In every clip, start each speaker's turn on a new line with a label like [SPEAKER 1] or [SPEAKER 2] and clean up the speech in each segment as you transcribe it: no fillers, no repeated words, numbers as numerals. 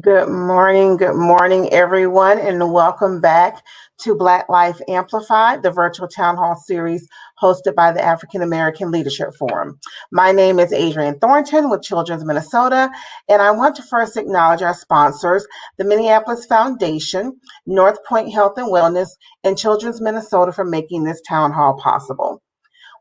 [SPEAKER 1] Good morning, everyone, and welcome back to Black Life Amplified, the virtual town hall series hosted by the African American Leadership Forum. My name is Adriene Thornton with Children's Minnesota, and I want to first acknowledge our sponsors, the Minneapolis Foundation, Northpoint Health and Wellness, and Children's Minnesota for making this town hall possible.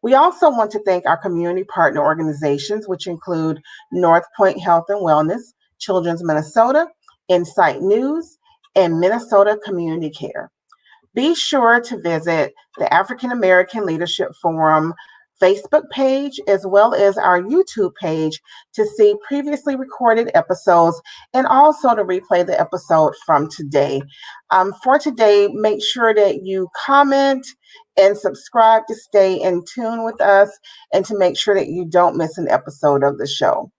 [SPEAKER 1] We also want to thank our community partner organizations, which include Northpoint Health and Wellness, Children's Minnesota, Insight News, and Minnesota Community Care. Be sure to visit the African American Leadership Forum Facebook page as well as our YouTube page to see previously recorded episodes and also to replay the episode from today. For today, make sure that you comment and subscribe to stay in tune with us and to make sure that you don't miss an episode of the show.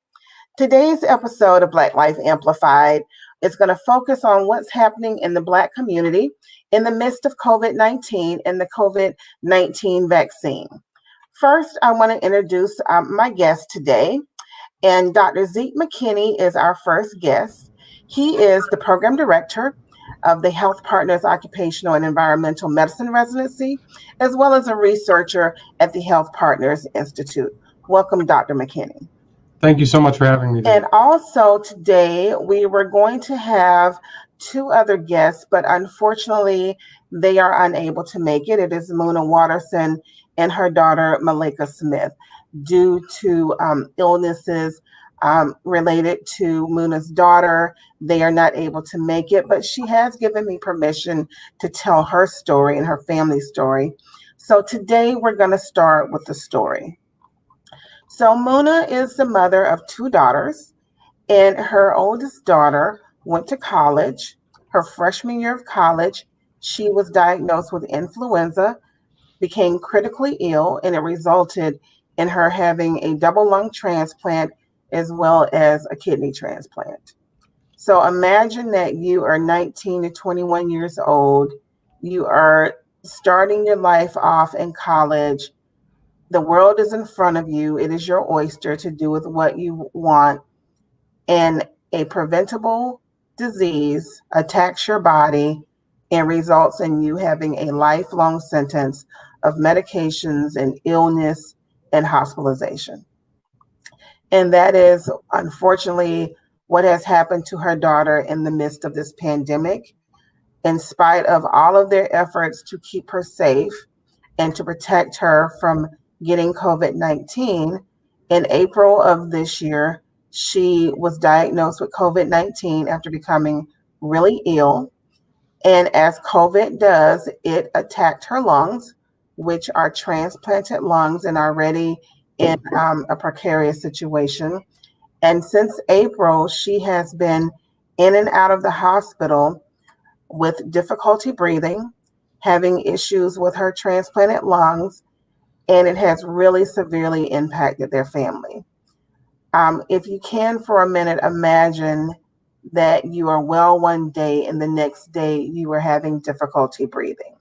[SPEAKER 1] Today's episode of Black Life Amplified is going to focus on what's happening in the Black community in the midst of COVID-19 and the COVID-19 vaccine. First, I want to introduce my guest today, and Dr. Zeke McKinney is our first guest. He is the program director of the Health Partners Occupational and Environmental Medicine Residency, as well as a researcher at the Health Partners Institute. Welcome, Dr. McKinney.
[SPEAKER 2] Thank you so much for having me today.
[SPEAKER 1] And also today, we were going to have two other guests, but unfortunately, they are unable to make it. It is Muna Watterson and her daughter, Malika Smith, due to illnesses related to Muna's daughter. They are not able to make it, but she has given me permission to tell her story and her family's story. So today, we're going to start with the story. So Muna is the mother of two daughters, and her oldest daughter went to college. Her freshman year of college, she was diagnosed with influenza, became critically ill, and it resulted in her having a double lung transplant as well as a kidney transplant. So imagine that you are 19 to 21 years old. You are starting your life off in college. The world is in front of you. It is your oyster to do with what you want. And a preventable disease attacks your body and results in you having a lifelong sentence of medications and illness and hospitalization. And that is unfortunately what has happened to her daughter in the midst of this pandemic. In spite of all of their efforts to keep her safe and to protect her from getting COVID-19, in April of this year, she was diagnosed with COVID-19 after becoming really ill. And as COVID does, it attacked her lungs, which are transplanted lungs and are already in a precarious situation. And since April, she has been in and out of the hospital with difficulty breathing, having issues with her transplanted lungs, and it has really severely impacted their family. If you can for a minute imagine that you are well one day and the next day you are having difficulty breathing.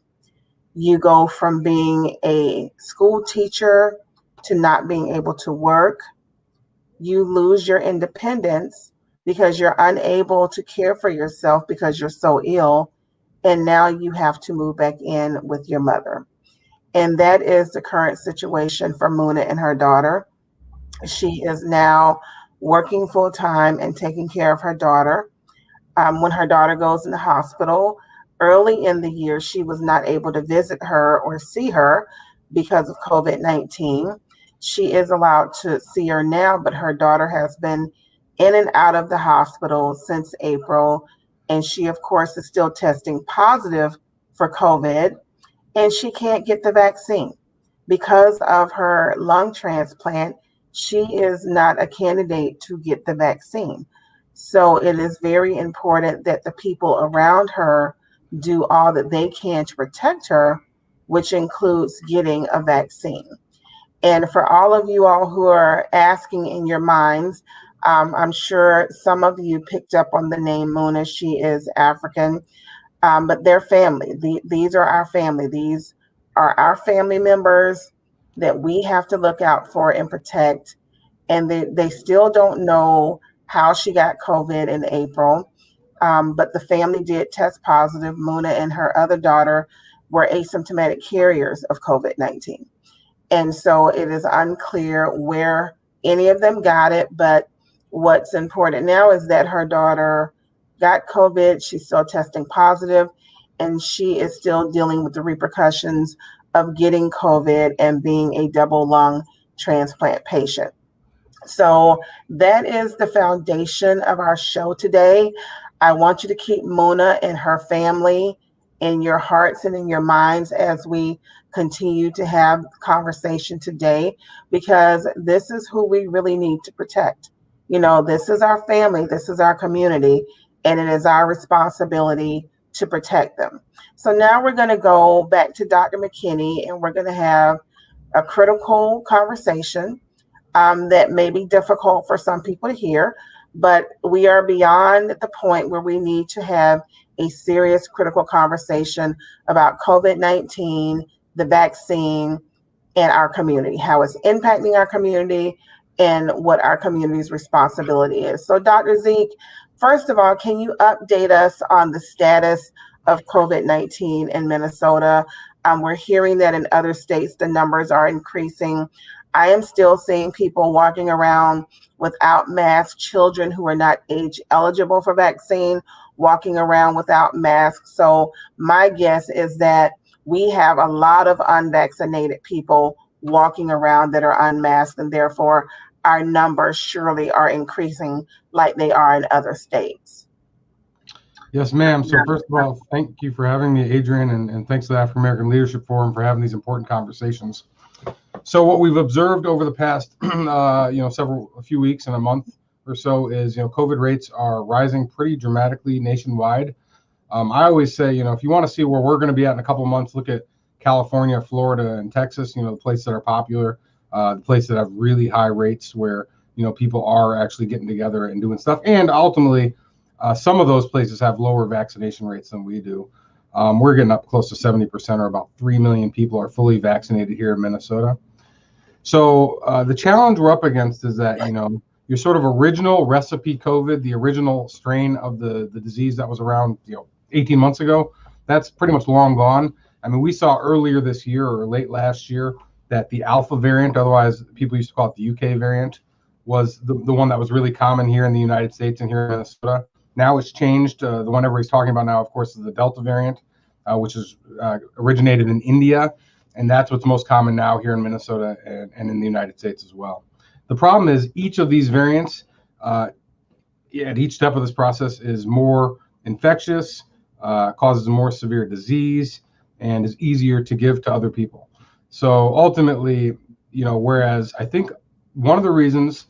[SPEAKER 1] You go from being a school teacher to not being able to work. You lose your independence because you're unable to care for yourself because you're so ill, and now you have to move back in with your mother. And that is the current situation for Muna and her daughter. She is now working full time and taking care of her daughter. When her daughter goes in the hospital, early in the year, she was not able to visit her or see her because of COVID-19. She is allowed to see her now, but her daughter has been in and out of the hospital since April. And she, of course, is still testing positive for COVID. And she can't get the vaccine. Because of her lung transplant, she is not a candidate to get the vaccine. So it is very important that the people around her do all that they can to protect her, which includes getting a vaccine. And for all of you all who are asking in your minds, I'm sure some of you picked up on the name Muna. She is African. But their family, these are our family. These are our family members that we have to look out for and protect. And they still don't know how she got COVID in April. but the family did test positive. Muna and her other daughter were asymptomatic carriers of COVID-19. And so it is unclear where any of them got it. But what's important now is that her daughter got COVID. She's still testing positive, and she is still dealing with the repercussions of getting COVID and being a double lung transplant patient. So that is the foundation of our show today. I want you to keep Muna and her family in your hearts and in your minds as we continue to have conversation today, because this is who we really need to protect. You know, this is our family, this is our community, and it is our responsibility to protect them. So now we're going to go back to Dr. McKinney, and we're going to have a critical conversation that may be difficult for some people to hear, but we are beyond the point where we need to have a serious critical conversation about COVID-19, the vaccine, and our community, how it's impacting our community, and what our community's responsibility is. So Dr. Zeke, first of all, can you update us on the status of COVID-19 in Minnesota? We're hearing that in other states, the numbers are increasing. I am still seeing people walking around without masks, children who are not age eligible for vaccine, walking around without masks. So my guess is that we have a lot of unvaccinated people walking around that are unmasked, and therefore our numbers surely are increasing like they are in other states.
[SPEAKER 2] Yes, ma'am. So first of all, thank you for having me, Adrienne, and thanks to the African American Leadership Forum for having these important conversations. So what we've observed over the past, a few weeks and a month or so is, COVID rates are rising pretty dramatically nationwide. I always say, if you want to see where we're going to be at in a couple of months, look at California, Florida, and Texas, the places that are popular, the places that have really high rates where, people are actually getting together and doing stuff. And ultimately, some of those places have lower vaccination rates than we do. We're getting up close to 70%, or about 3 million people are fully vaccinated here in Minnesota. So the challenge we're up against is that, your sort of original recipe COVID, the original strain of the disease that was around, 18 months ago, that's pretty much long gone. I mean, we saw earlier this year or late last year that the Alpha variant, otherwise people used to call it the UK variant, was the one that was really common here in the United States and here in Minnesota. Now it's changed. The one everybody's talking about now, of course, is the Delta variant, which is originated in India. And that's what's most common now here in Minnesota and in the United States as well. The problem is each of these variants at each step of this process is more infectious, causes more severe disease, and is easier to give to other people. So ultimately, whereas I think one of the reasons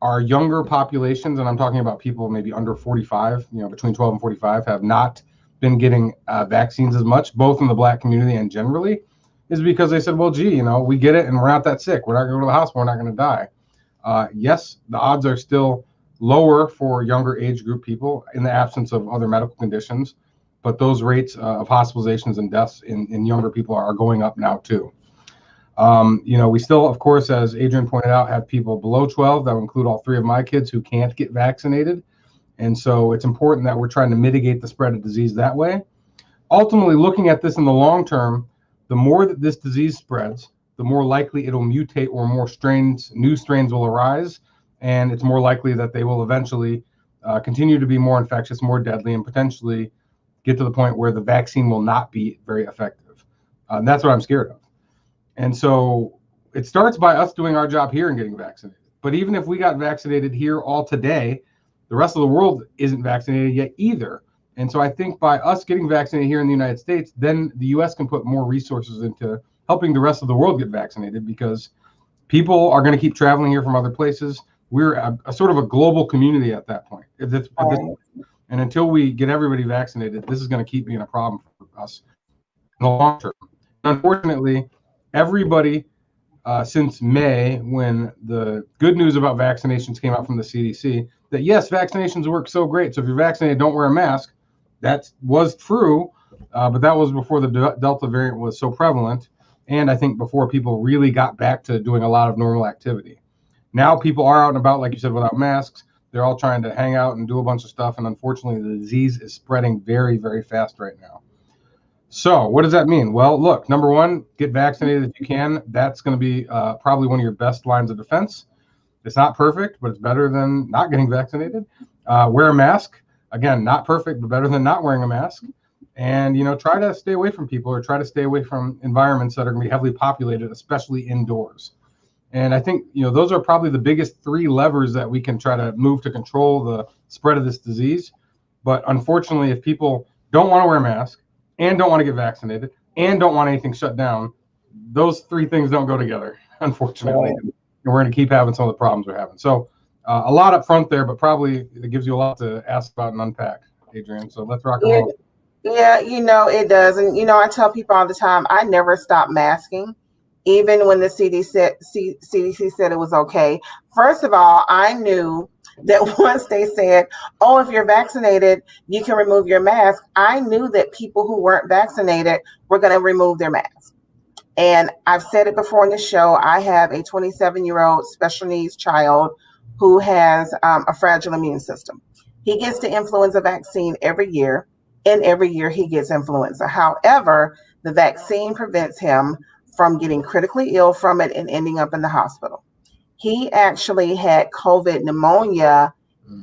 [SPEAKER 2] our younger populations, and I'm talking about people maybe under 45, between 12 and 45, have not been getting vaccines as much, both in the Black community and generally, is because they said, well, gee, we get it and we're not that sick. We're not going to go to the hospital. We're not going to die. Yes, the odds are still lower for younger age group people in the absence of other medical conditions, but those rates of hospitalizations and deaths in younger people are going up now too. We still, of course, as Adrienne pointed out, have people below 12, that would include all 3 of my kids, who can't get vaccinated. And so it's important that we're trying to mitigate the spread of disease that way. Ultimately, looking at this in the long term, the more that this disease spreads, the more likely it'll mutate, or more new strains will arise. And it's more likely that they will eventually continue to be more infectious, more deadly, and potentially get to the point where the vaccine will not be very effective. And that's what I'm scared of. And so it starts by us doing our job here and getting vaccinated. But even if we got vaccinated here all today, the rest of the world isn't vaccinated yet either. And so I think by us getting vaccinated here in the United States, then the U.S. can put more resources into helping the rest of the world get vaccinated, because people are going to keep traveling here from other places. We're a sort of a global community at that point. And until we get everybody vaccinated, this is going to keep being a problem for us in the long term. Unfortunately, everybody since May, when the good news about vaccinations came out from the CDC, that yes, vaccinations work so great. So if you're vaccinated, don't wear a mask. That was true, but that was before the Delta variant was so prevalent. And I think before people really got back to doing a lot of normal activity. Now people are out and about, like you said, without masks. They're all trying to hang out and do a bunch of stuff. And unfortunately, the disease is spreading very, very fast right now. So what does that mean? Well, look, number one, get vaccinated if you can. That's going to be probably one of your best lines of defense. It's not perfect, but it's better than not getting vaccinated. Wear a mask. Again, not perfect, but better than not wearing a mask. And, try to stay away from people, or try to stay away from environments that are going to be heavily populated, especially indoors. And I think, those are probably the biggest three levers that we can try to move to control the spread of this disease. But unfortunately, if people don't want to wear a mask and don't want to get vaccinated and don't want anything shut down, those three things don't go together, unfortunately. And we're going to keep having some of the problems we're having. So a lot up front there, but probably it gives you a lot to ask about and unpack, Adriene. So let's rock and roll.
[SPEAKER 1] Yeah, it does. And, I tell people all the time, I never stop masking, even when the CDC said it was okay. First of all, I knew that once they said, oh, if you're vaccinated, you can remove your mask, I knew that people who weren't vaccinated were going to remove their mask. And I've said it before in the show, I have a 27-year-old special needs child who has a fragile immune system. He gets the influenza vaccine every year, and every year he gets influenza. However, the vaccine prevents him from getting critically ill from it and ending up in the hospital. He actually had COVID pneumonia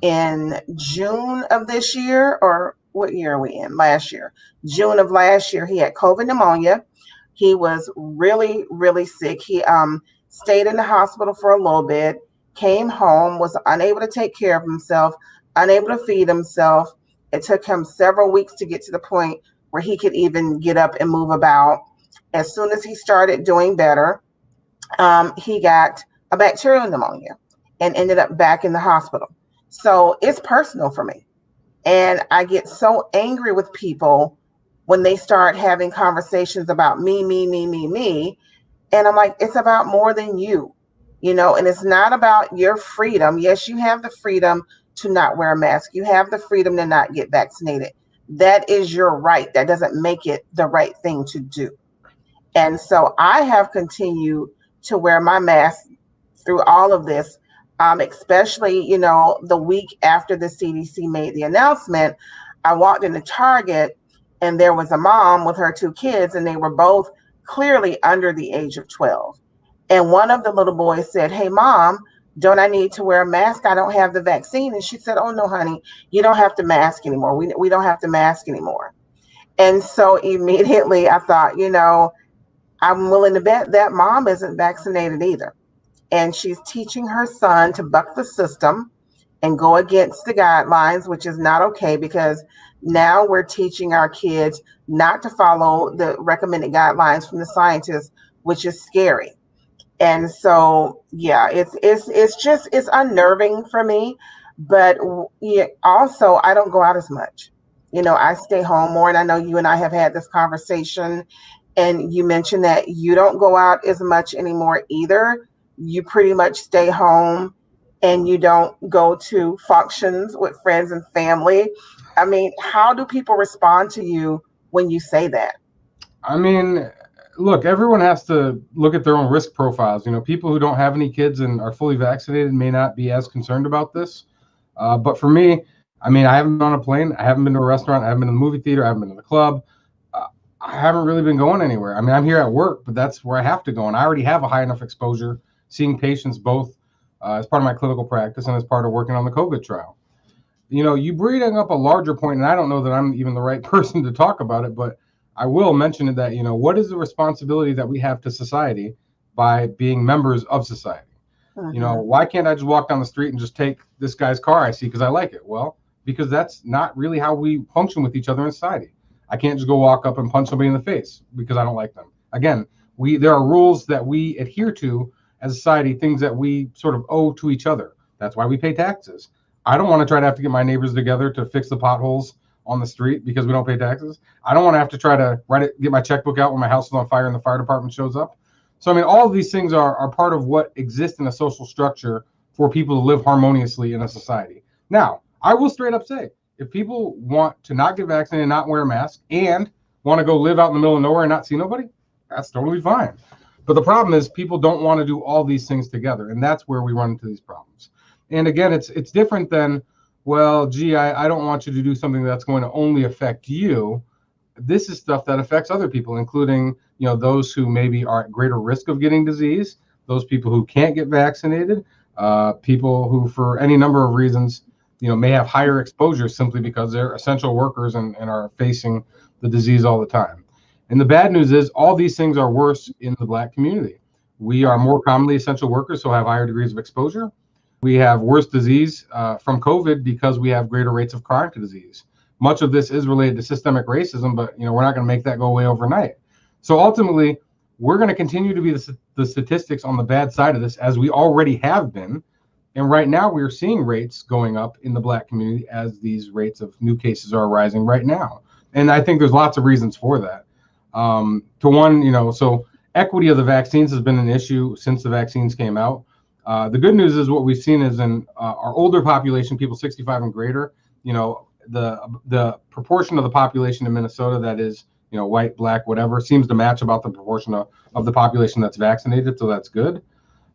[SPEAKER 1] in June of this year, or what year are we in? Last year. June of last year, he had COVID pneumonia. He was really, really sick. He stayed in the hospital for a little bit, came home, was unable to take care of himself, unable to feed himself. It took him several weeks to get to the point where he could even get up and move about. As soon as he started doing better, he got a bacterial pneumonia and ended up back in the hospital. So it's personal for me. And I get so angry with people when they start having conversations about me. And I'm like, it's about more than you, and it's not about your freedom. Yes, you have the freedom to not wear a mask. You have the freedom to not get vaccinated. That is your right. That doesn't make it the right thing to do. And so I have continued to wear my mask through all of this, especially, the week after the CDC made the announcement. I walked into Target and there was a mom with her two kids, and they were both clearly under the age of 12. And one of the little boys said, hey, Mom, don't I need to wear a mask? I don't have the vaccine. And she said, oh, no, honey, you don't have to mask anymore. We don't have to mask anymore. And so immediately I thought, I'm willing to bet that mom isn't vaccinated either. And she's teaching her son to buck the system and go against the guidelines, which is not okay, because now we're teaching our kids not to follow the recommended guidelines from the scientists, which is scary. And so, yeah, it's unnerving for me. But also, I don't go out as much. I stay home more. And I know you and I have had this conversation, and you mentioned that you don't go out as much anymore either. You pretty much stay home and you don't go to functions with friends and family. I mean, how do people respond to you when you say that?
[SPEAKER 2] I mean, look, everyone has to look at their own risk profiles. People who don't have any kids and are fully vaccinated may not be as concerned about this. But for me, I haven't been on a plane. I haven't been to a restaurant. I haven't been to the movie theater. I haven't been to the club. I haven't really been going anywhere. I'm here at work, but that's where I have to go. And I already have a high enough exposure seeing patients both as part of my clinical practice and as part of working on the COVID trial. You bring up a larger point, and I don't know that I'm even the right person to talk about it, but I will mention it that, what is the responsibility that we have to society by being members of society? Why can't I just walk down the street and just take this guy's car I see because I like it? Well, because that's not really how we function with each other in society. I can't just go walk up and punch somebody in the face because I don't like them. Again, there are rules that we adhere to as a society, things that we sort of owe to each other. That's why we pay taxes. I don't want to try to have to get my neighbors together to fix the potholes on the street because we don't pay taxes. I don't want to have to try to get my checkbook out when my house is on fire and the fire department shows up. So, all of these things are part of what exists in a social structure for people to live harmoniously in a society. Now, I will straight up say, if people want to not get vaccinated, not wear a mask, and want to go live out in the middle of nowhere and not see nobody, that's totally fine. But the problem is people don't want to do all these things together, and that's where we run into these problems. And again, it's different than, well, gee, I don't want you to do something that's going to only affect you. This is stuff that affects other people, including, those who maybe are at greater risk of getting disease, those people who can't get vaccinated, people who, for any number of reasons, may have higher exposure simply because they're essential workers and are facing the disease all the time. And the bad news is all these things are worse in the Black community. We are more commonly essential workers, so have higher degrees of exposure. We have worse disease from COVID because we have greater rates of chronic disease. Much of this is related to systemic racism, but we're not going to make that go away overnight. So ultimately, we're going to continue to be the statistics on the bad side of this, as we already have been. And right now, we're seeing rates going up in the Black community as these rates of new cases are rising right now. And I think there's lots of reasons for that. So equity of the vaccines has been an issue since the vaccines came out. The good news is what we've seen is in our older population, people 65 and greater, the proportion of the population in Minnesota that is, white, Black, whatever, seems to match about the proportion of the population that's vaccinated. So that's good.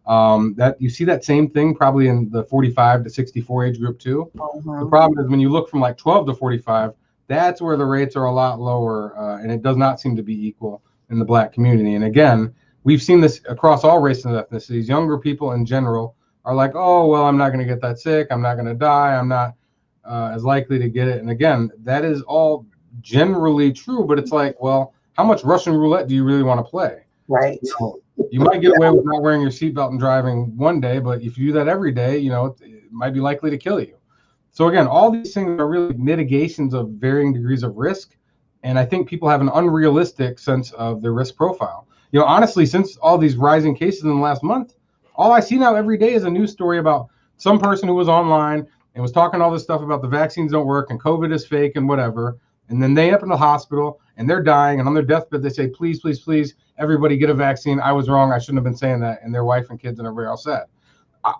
[SPEAKER 2] That you see that same thing probably in the 45 to 64 age group too. The problem is when you look from like 12 to 45, that's where the rates are a lot lower, and it does not seem to be equal in the Black community. And again, we've seen this across all races and ethnicities. Younger people in general are like, oh, well, I'm not going to get that sick. I'm not going to die. I'm not as likely to get it. And again, that is all generally true, but it's like, well, how much Russian roulette do you really want to play?
[SPEAKER 1] Right.
[SPEAKER 2] You might get away with not wearing your seatbelt and driving one day, but if you do that every day, it might be likely to kill you. So again, all these things are really mitigations of varying degrees of risk. And I think people have an unrealistic sense of their risk profile. Honestly, since all these rising cases in the last month, all I see now every day is a news story about some person who was online and was talking all this stuff about the vaccines don't work and COVID is fake and whatever. And then they end up in the hospital and they're dying. And on their deathbed, they say, please, please, please, everybody get a vaccine. I was wrong. I shouldn't have been saying that. And their wife and kids and everybody else said.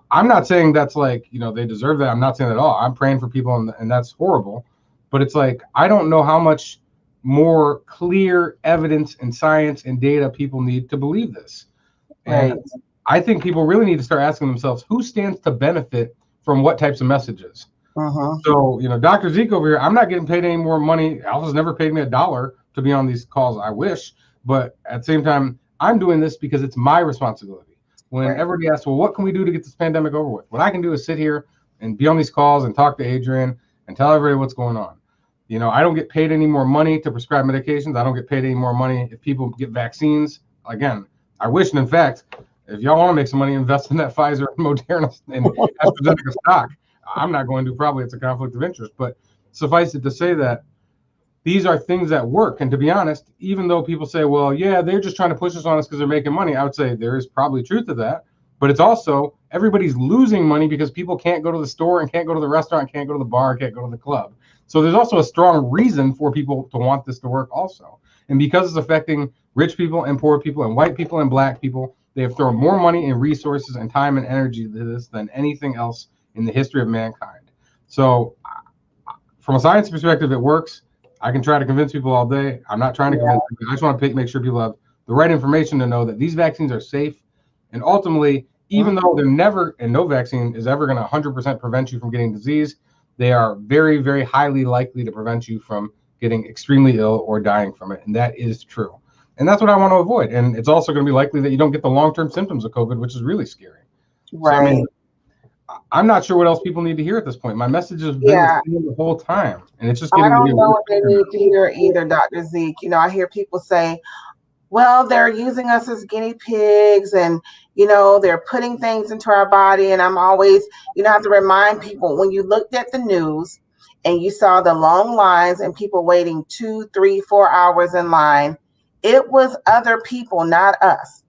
[SPEAKER 2] I'm not saying that's like, they deserve that. I'm not saying that at all. I'm praying for people and that's horrible. But it's like, I don't know how much more clear evidence and science and data people need to believe this. And
[SPEAKER 1] Right.
[SPEAKER 2] I think people really need to start asking themselves, who stands to benefit from what types of messages? So, Dr. Zeke over here, I'm not getting paid any more money. Alpha's never paid me $1 to be on these calls. I wish. But at the same time, I'm doing this because it's my responsibility. When everybody asks, well, what can we do to get this pandemic over with? What I can do is sit here and be on these calls and talk to Adriene and tell everybody what's going on. I don't get paid any more money to prescribe medications. I don't get paid any more money if people get vaccines. Again, I wish, and in fact, if y'all want to make some money, invest in that Pfizer and Moderna and AstraZeneca stock. I'm not going to, probably it's a conflict of interest, but suffice it to say that these are things that work. And to be honest, even though people say, well, yeah, they're just trying to push us on us because they're making money, I would say there is probably truth to that. But it's also everybody's losing money because people can't go to the store and can't go to the restaurant, can't go to the bar, can't go to the club. So there's also a strong reason for people to want this to work also. And because it's affecting rich people and poor people and white people and Black people, they have thrown more money and resources and time and energy to this than anything else in the history of mankind. So from a science perspective, it works. I can try to convince people all day. I'm not trying to convince people. I just want to make sure people have the right information to know that these vaccines are safe. And ultimately, even though they're never, and no vaccine is ever going to 100% prevent you from getting disease, they are very, very highly likely to prevent you from getting extremely ill or dying from it. And that is true. And that's what I want to avoid. And it's also going to be likely that you don't get the long-term symptoms of COVID, which is really scary.
[SPEAKER 1] Right.
[SPEAKER 2] So, I mean, I'm not sure what else people need to hear at this point. My message has been the same the whole time. And it's just getting
[SPEAKER 1] I don't know what they need to hear either, Dr. Zeke. I hear people say, well, they're using us as guinea pigs and, they're putting things into our body. And I'm always, have to remind people, when you looked at the news and you saw the long lines and people waiting 2, 3, 4 hours in line, it was other people, not us.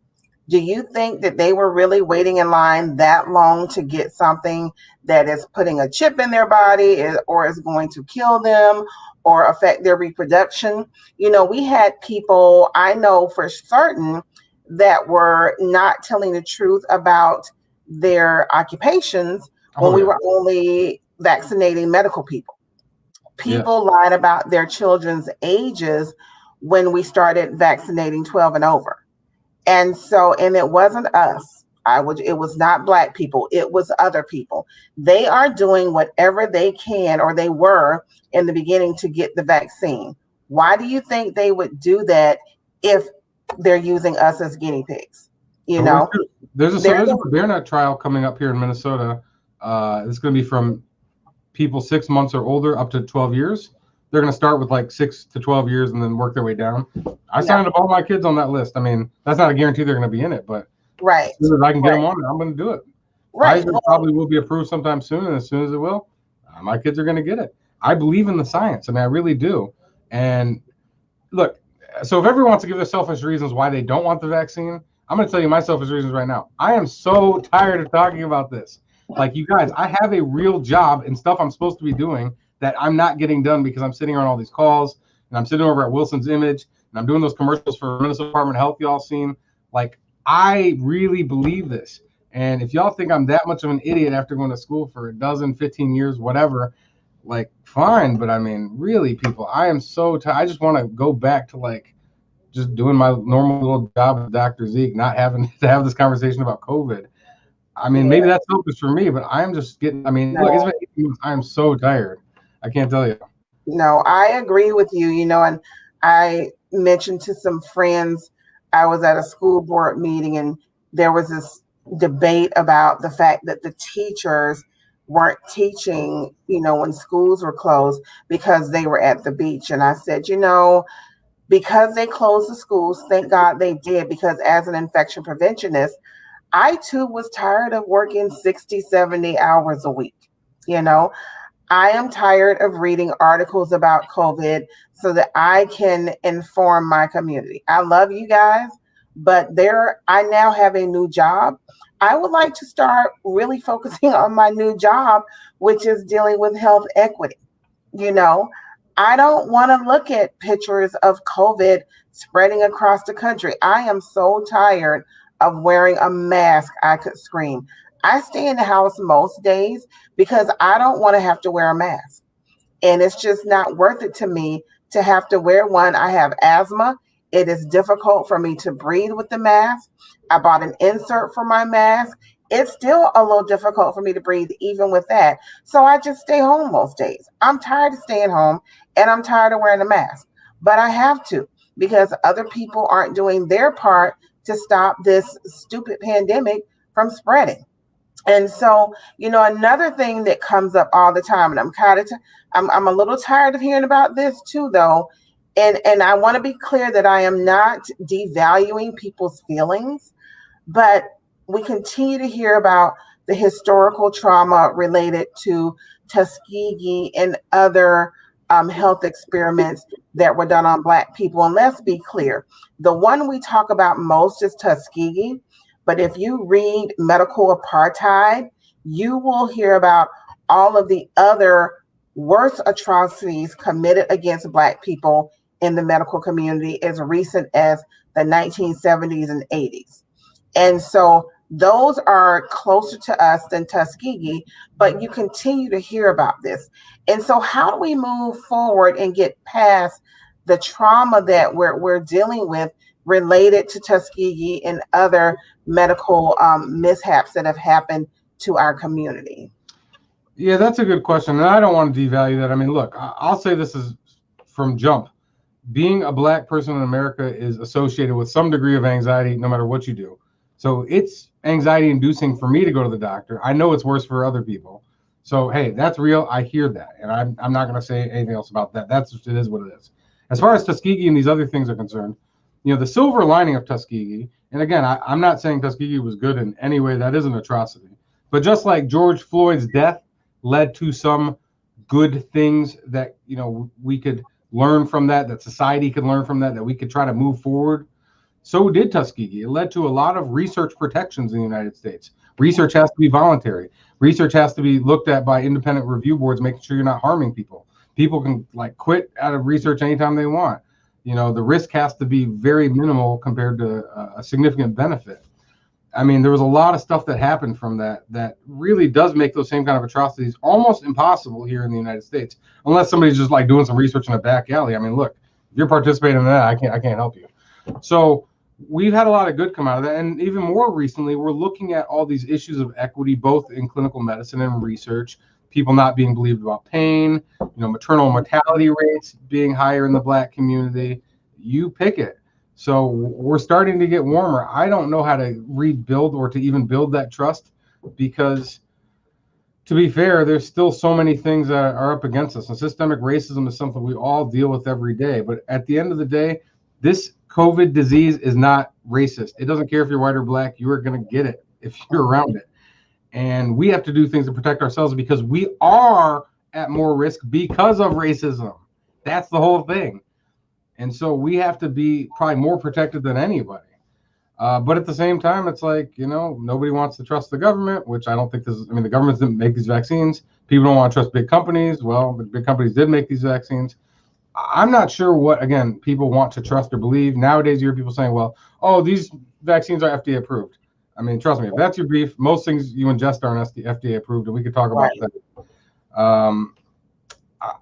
[SPEAKER 1] Do you think that they were really waiting in line that long to get something that is putting a chip in their body or is going to kill them or affect their reproduction? We had people I know for certain that were not telling the truth about their occupations when we were only vaccinating medical people. People lied about their children's ages when we started vaccinating 12 and over. And it wasn't us. It was not Black people. It was other people. They are doing whatever they can, or they were in the beginning, to get the vaccine. Why do you think they would do that if they're using us as guinea pigs? You know,
[SPEAKER 2] there's a Moderna trial coming up here in Minnesota. It's going to be from people 6 months or older up to 12 years. They're going to start with like 6 to 12 years and then work their way down. I signed up all my kids on that list. I mean, that's not a guarantee they're going to be in it, but
[SPEAKER 1] right.
[SPEAKER 2] As soon as I can get them on, I'm going to do it.
[SPEAKER 1] Right.
[SPEAKER 2] Pfizer probably will be approved sometime soon, and as soon as it will, my kids are going to get it. I believe in the science. I mean, I really do. And look, so if everyone wants to give their selfish reasons why they don't want the vaccine, I'm going to tell you my selfish reasons right now. I am so tired of talking about this. Like, you guys, I have a real job and stuff I'm supposed to be doing that I'm not getting done because I'm sitting on all these calls, and I'm sitting over at Wilson's Image, and I'm doing those commercials for Minnesota Department of Health y'all seen. Like, I really believe this. And if y'all think I'm that much of an idiot after going to school for a dozen, 15 years, whatever, like, fine. But I mean, really, people, I am so tired. I just want to go back to like just doing my normal little job with Dr. Zeke, not having to have this conversation about COVID. I mean, maybe that's selfish for me, but I'm just getting, I mean, look, it's been 18 months. I am so tired. I can't tell you.
[SPEAKER 1] No, I agree with you, you know, and I mentioned to some friends, I was at a school board meeting and there was this debate about the fact that the teachers weren't teaching, you know, when schools were closed because they were at the beach. And I said, you know, because they closed the schools, thank God they did, because as an infection preventionist, I too was tired of working 60, 70 hours a week. You know, I am tired of reading articles about COVID so that I can inform my community. I love you guys, but I now have a new job. I would like to start really focusing on my new job, which is dealing with health equity. You know, I don't want to look at pictures of COVID spreading across the country. I am so tired of wearing a mask. I could scream. I stay in the house most days because I don't want to have to wear a mask. And it's just not worth it to me to have to wear one. I have asthma. It is difficult for me to breathe with the mask. I bought an insert for my mask. It's still a little difficult for me to breathe even with that. So I just stay home most days. I'm tired of staying home and I'm tired of wearing a mask, but I have to because other people aren't doing their part to stop this stupid pandemic from spreading. And so, you know, another thing that comes up all the time, and I'm a little tired of hearing about this too, though. And I want to be clear that I am not devaluing people's feelings, but we continue to hear about the historical trauma related to Tuskegee and other health experiments that were done on Black people. And let's be clear, the one we talk about most is Tuskegee. But if you read Medical Apartheid, you will hear about all of the other worst atrocities committed against Black people in the medical community as recent as the 1970s and 80s. And so those are closer to us than Tuskegee, but you continue to hear about this. And so how do we move forward and get past the trauma that we're dealing with related to Tuskegee and other medical mishaps that have happened to our community?
[SPEAKER 2] Yeah, that's a good question. And I don't want to devalue that. I mean, look, I'll say this is from jump. Being a Black person in America is associated with some degree of anxiety, no matter what you do. So it's anxiety inducing for me to go to the doctor. I know it's worse for other people. So, hey, that's real. I hear that. And I'm not going to say anything else about that. It is what it is. As far as Tuskegee and these other things are concerned, you know, the silver lining of Tuskegee, and again, I'm not saying Tuskegee was good in any way. That is an atrocity. But just like George Floyd's death led to some good things that, you know, we could learn from that society could learn from that we could try to move forward, so did Tuskegee. It led to a lot of research protections in the United States. Research has to be voluntary. Research has to be looked at by independent review boards, making sure you're not harming people. People can like quit out of research anytime they want. You know, the risk has to be very minimal compared to a significant benefit. I mean, there was a lot of stuff that happened from that really does make those same kind of atrocities almost impossible here in the United States, unless somebody's just like doing some research in a back alley. I mean, look, if you're participating in that, I can't help you. So we've had a lot of good come out of that. And even more recently, we're looking at all these issues of equity, both in clinical medicine and research, people not being believed about pain, maternal mortality rates being higher in the Black community. You pick it. So we're starting to get warmer. I don't know how to rebuild or to even build that trust because, to be fair, there's still so many things that are up against us. And systemic racism is something we all deal with every day. But at the end of the day, this COVID disease is not racist. It doesn't care if you're white or Black. You are going to get it if you're around it. And we have to do things to protect ourselves because we are at more risk because of racism. That's the whole thing. And so we have to be probably more protected than anybody. But at the same time, it's like, nobody wants to trust the government, which I don't think the government didn't make these vaccines. People don't want to trust big companies. Well, the big companies did make these vaccines. I'm not sure what, again, people want to trust or believe. Nowadays, you hear people saying, well, these vaccines are FDA approved. I mean, trust me, if that's your beef, most things you ingest aren't FDA approved, and we could talk about that.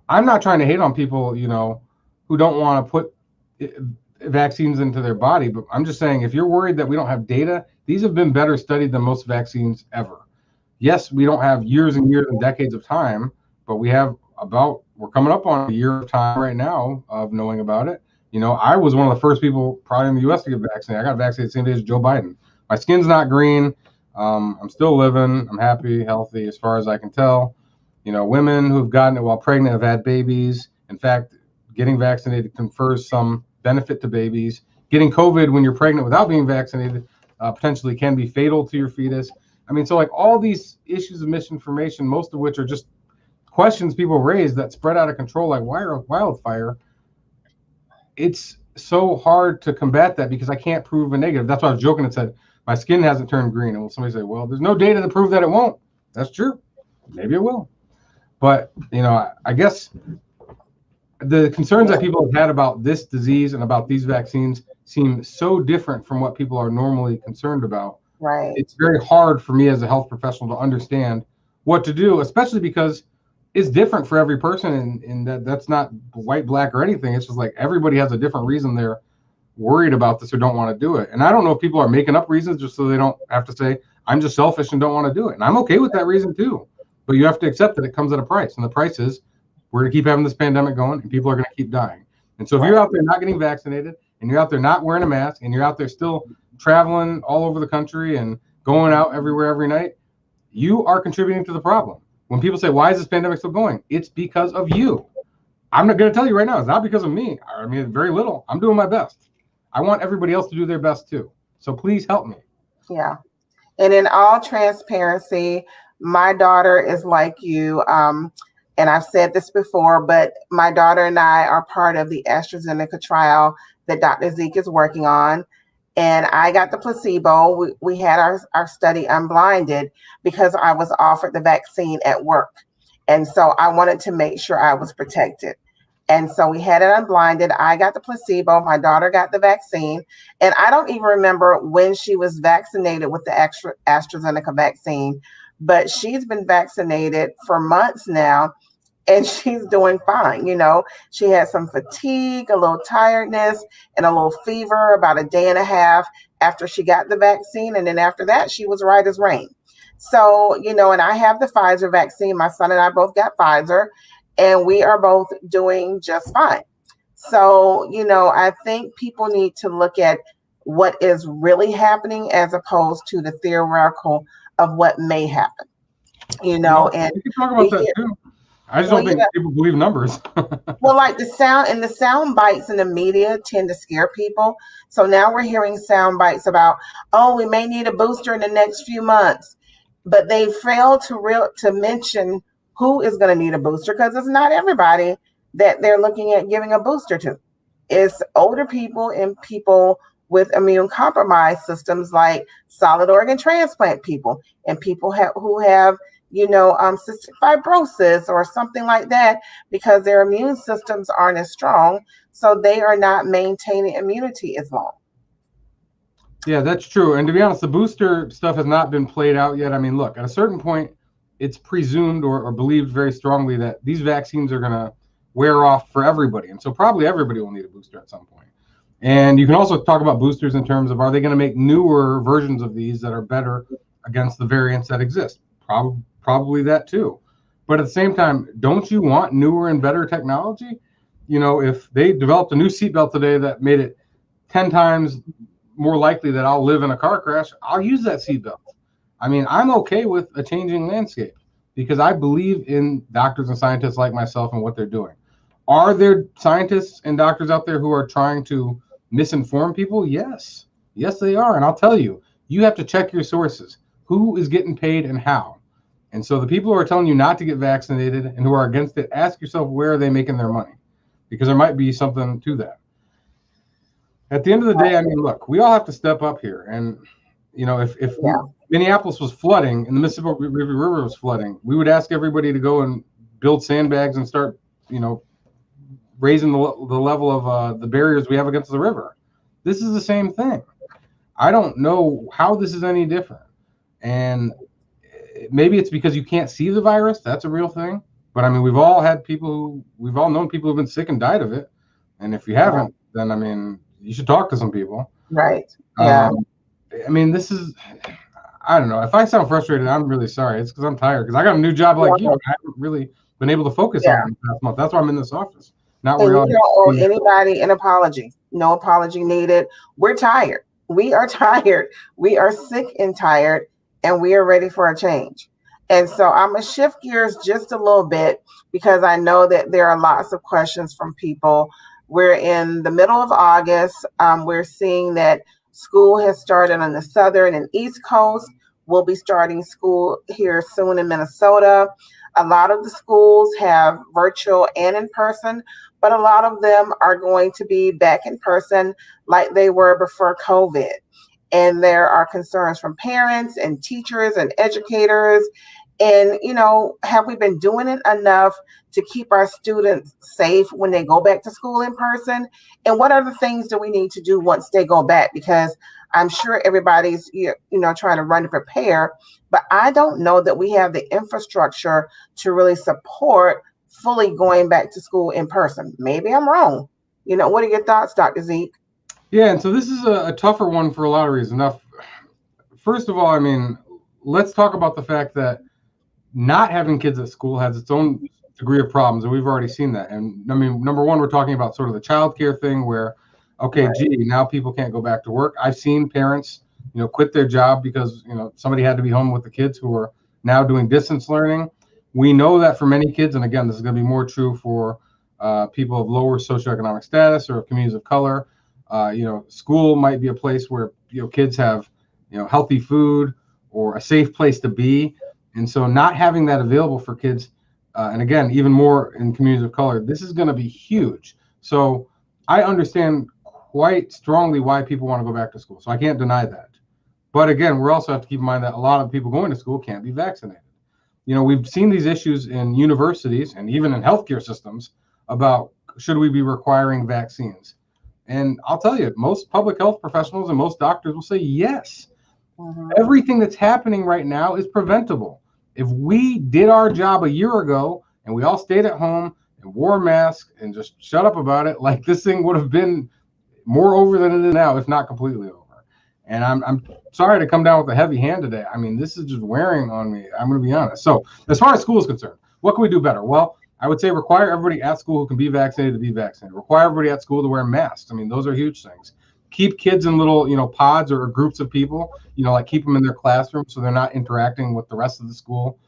[SPEAKER 2] I'm not trying to hate on people, who don't want to put vaccines into their body, but I'm just saying, if you're worried that we don't have data, these have been better studied than most vaccines ever. Yes, we don't have years and years and decades of time, but we have we're coming up on a year of time right now of knowing about it. I was one of the first people probably in the US to get vaccinated. I got vaccinated the same day as Joe Biden. My skin's not green. I'm still living. I'm happy, healthy, as far as I can tell. Women who've gotten it while pregnant have had babies. In fact, getting vaccinated confers some benefit to babies. Getting COVID when you're pregnant without being vaccinated potentially can be fatal to your fetus. I mean, so like all these issues of misinformation, most of which are just questions people raise that spread out of control like wildfire. It's so hard to combat that because I can't prove a negative. That's why I was joking and said, my skin hasn't turned green. And somebody say, well, there's no data to prove that it won't. That's true. Maybe it will. But, I guess the concerns that people have had about this disease and about these vaccines seem so different from what people are normally concerned about.
[SPEAKER 1] Right.
[SPEAKER 2] It's very hard for me as a health professional to understand what to do, especially because it's different for every person. And that's not white, Black, or anything. It's just like everybody has a different reason they're worried about this or don't want to do it. And I don't know if people are making up reasons just so they don't have to say, I'm just selfish and don't want to do it. And I'm okay with that reason too. But you have to accept that it comes at a price. And the price is we're going to keep having this pandemic going and people are going to keep dying. And so if you're out there not getting vaccinated and you're out there not wearing a mask and you're out there still traveling all over the country and going out everywhere every night, you are contributing to the problem. When people say, why is this pandemic still going? It's because of you. I'm not going to tell you right now. It's not because of me. I mean, very little. I'm doing my best. I want everybody else to do their best too. So please help me.
[SPEAKER 1] Yeah. And in all transparency, my daughter is like you. And I've said this before, but my daughter and I are part of the AstraZeneca trial that Dr. Zeke is working on. And I got the placebo. We had our study unblinded because I was offered the vaccine at work. And so I wanted to make sure I was protected. And so we had it unblinded. I got the placebo. My daughter got the vaccine. And I don't even remember when she was vaccinated with the AstraZeneca vaccine, but she's been vaccinated for months now. And she's doing fine. She had some fatigue, a little tiredness, and a little fever about a day and a half after she got the vaccine. And then after that, she was right as rain. So, and I have the Pfizer vaccine. My son and I both got Pfizer, and we are both doing just fine. So, I think people need to look at what is really happening as opposed to the theoretical of what may happen. And
[SPEAKER 2] we can talk about that too. I just don't think people believe numbers.
[SPEAKER 1] Well, like the sound bites in the media tend to scare people. So now we're hearing sound bites about, we may need a booster in the next few months, but they fail to mention who is going to need a booster because it's not everybody that they're looking at giving a booster to. It's older people and people with immune compromised systems like solid organ transplant people and people who have cystic fibrosis or something like that because their immune systems aren't as strong. So they are not maintaining immunity as long.
[SPEAKER 2] Yeah, that's true. And to be honest, the booster stuff has not been played out yet. I mean, look, at a certain point, it's presumed or believed very strongly that these vaccines are going to wear off for everybody. And so probably everybody will need a booster at some point. And you can also talk about boosters in terms of, are they going to make newer versions of these that are better against the variants that exist? Probably that too. But at the same time, don't you want newer and better technology? You know, if they developed a new seatbelt today that made it 10 times more likely that I'll live in a car crash, I'll use that seatbelt. I mean, I'm okay with a changing landscape because I believe in doctors and scientists like myself and what they're doing. Are there scientists and doctors out there who are trying to misinform people? Yes. Yes, they are. And I'll tell you, you have to check your sources. Who is getting paid and how? And so the people who are telling you not to get vaccinated and who are against it, ask yourself, where are they making their money? Because there might be something to that. At the end of the day, I mean, look, we all have to step up here. And, you know, if Minneapolis was flooding and the Mississippi River was flooding, we would ask everybody to go and build sandbags and start, you know, raising the level of the barriers we have against the river. This is the same thing. I don't know how this is any different. And maybe it's because you can't see the virus. That's a real thing. But I mean, we've all known people who've been sick and died of it. And if you haven't, then I mean, you should talk to some people.
[SPEAKER 1] Right. Yeah.
[SPEAKER 2] I mean, I don't know. If I sound frustrated, I'm really sorry. It's because I'm tired. Because I got a new job like you. I haven't really been able to focus on it in the past month. That's why I'm in this office. Not
[SPEAKER 1] and we don't owe anybody an apology. No apology needed. We're tired. We are tired. We are sick and tired, and we are ready for a change. And so I'm going to shift gears just a little bit because I know that there are lots of questions from people. We're in the middle of August. We're seeing that school has started on the southern and east coast. We'll be starting school here soon in Minnesota. A lot of the schools have virtual and in person, but a lot of them are going to be back in person like they were before COVID. And there are concerns from parents and teachers and educators. And, you know, have we been doing it enough to keep our students safe when they go back to school in person? And what other things do we need to do once they go back? Because I'm sure everybody's, trying to run to prepare, but I don't know that we have the infrastructure to really support fully going back to school in person. Maybe I'm wrong. What are your thoughts, Dr. Zeke?
[SPEAKER 2] Yeah, and so this is a tougher one for a lot of reasons. Now, first of all, I mean, let's talk about the fact that not having kids at school has its own degree of problems, and we've already seen that. And I mean, number one, we're talking about sort of the childcare thing where, okay, now people can't go back to work. I've seen parents, quit their job because, somebody had to be home with the kids who are now doing distance learning. We know that for many kids, and again, this is going to be more true for people of lower socioeconomic status or communities of color. School might be a place where, kids have, healthy food or a safe place to be. And so not having that available for kids, and again, even more in communities of color, this is going to be huge. So I understand quite strongly why people want to go back to school. So I can't deny that. But again, we also have to keep in mind that a lot of people going to school can't be vaccinated. We've seen these issues in universities and even in healthcare systems about should we be requiring vaccines? And I'll tell you, most public health professionals and most doctors will say yes. Everything that's happening right now is preventable. If we did our job a year ago and we all stayed at home and wore masks and just shut up about it, like this thing would have been more over than it is now, if not completely over. And I'm sorry to come down with a heavy hand today. I mean, this is just wearing on me. I'm going to be honest. So as far as school is concerned, what can we do better? Well, I would say require everybody at school who can be vaccinated to be vaccinated. Require everybody at school to wear masks. I mean, those are huge things. Keep kids in little, pods or groups of people, like keep them in their classroom so they're not interacting with the rest of the school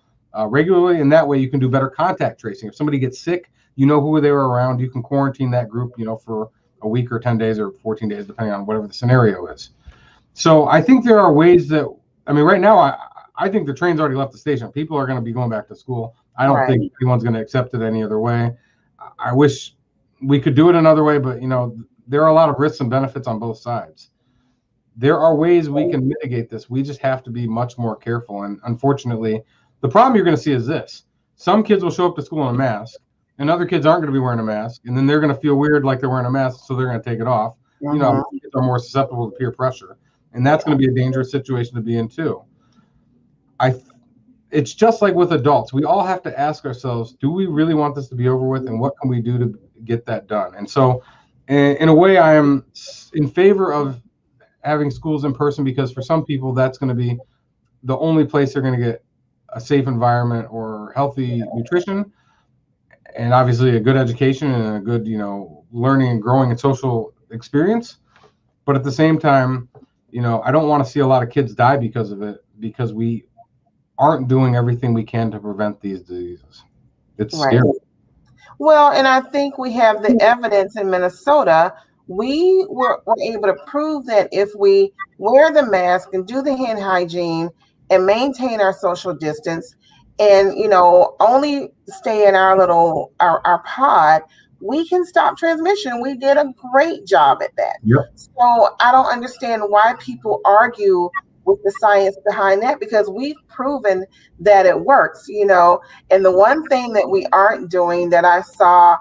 [SPEAKER 2] regularly. And that way you can do better contact tracing. If somebody gets sick, you know who they were around. You can quarantine that group, for a week or 10 days or 14 days, depending on whatever the scenario is. So I think there are ways that, I mean, right now, I think the train's already left the station. People are going to be going back to school. I don't think anyone's going to accept it any other way. I wish we could do it another way, but, there are a lot of risks and benefits on both sides. There are ways we can mitigate this. We just have to be much more careful. And unfortunately, the problem you're going to see is this. Some kids will show up to school in a mask, and other kids aren't going to be wearing a mask, and then they're going to feel weird like they're wearing a mask, so they're going to take it off. Kids are more susceptible to peer pressure, and that's going to be a dangerous situation to be in too. It's just like with adults. We all have to ask ourselves, do we really want this to be over with, and what can we do to get that done? And so And in a way, I am in favor of having schools in person, because for some people, that's going to be the only place they're going to get a safe environment or healthy nutrition, and obviously a good education and a good, learning and growing and social experience. But at the same time, I don't want to see a lot of kids die because of it, because we aren't doing everything we can to prevent these diseases. It's
[SPEAKER 1] Right.
[SPEAKER 2] scary.
[SPEAKER 1] Well, and I think we have the evidence in Minnesota. We were able to prove that if we wear the mask and do the hand hygiene and maintain our social distance and, only stay in our little, our pod, we can stop transmission. We did a great job at that.
[SPEAKER 2] Yep.
[SPEAKER 1] So I don't understand why people argue with the science behind that, because we've proven that it works, And the one thing that we aren't doing that I saw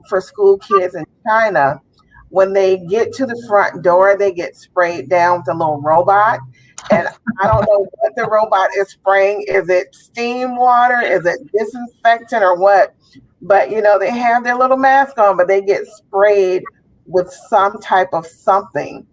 [SPEAKER 1] for school kids in China, when they get to the front door, they get sprayed down with a little robot. And I don't know what the robot is spraying. Is it steam water? Is it disinfectant or what? But, they have their little mask on, but they get sprayed with some type of something.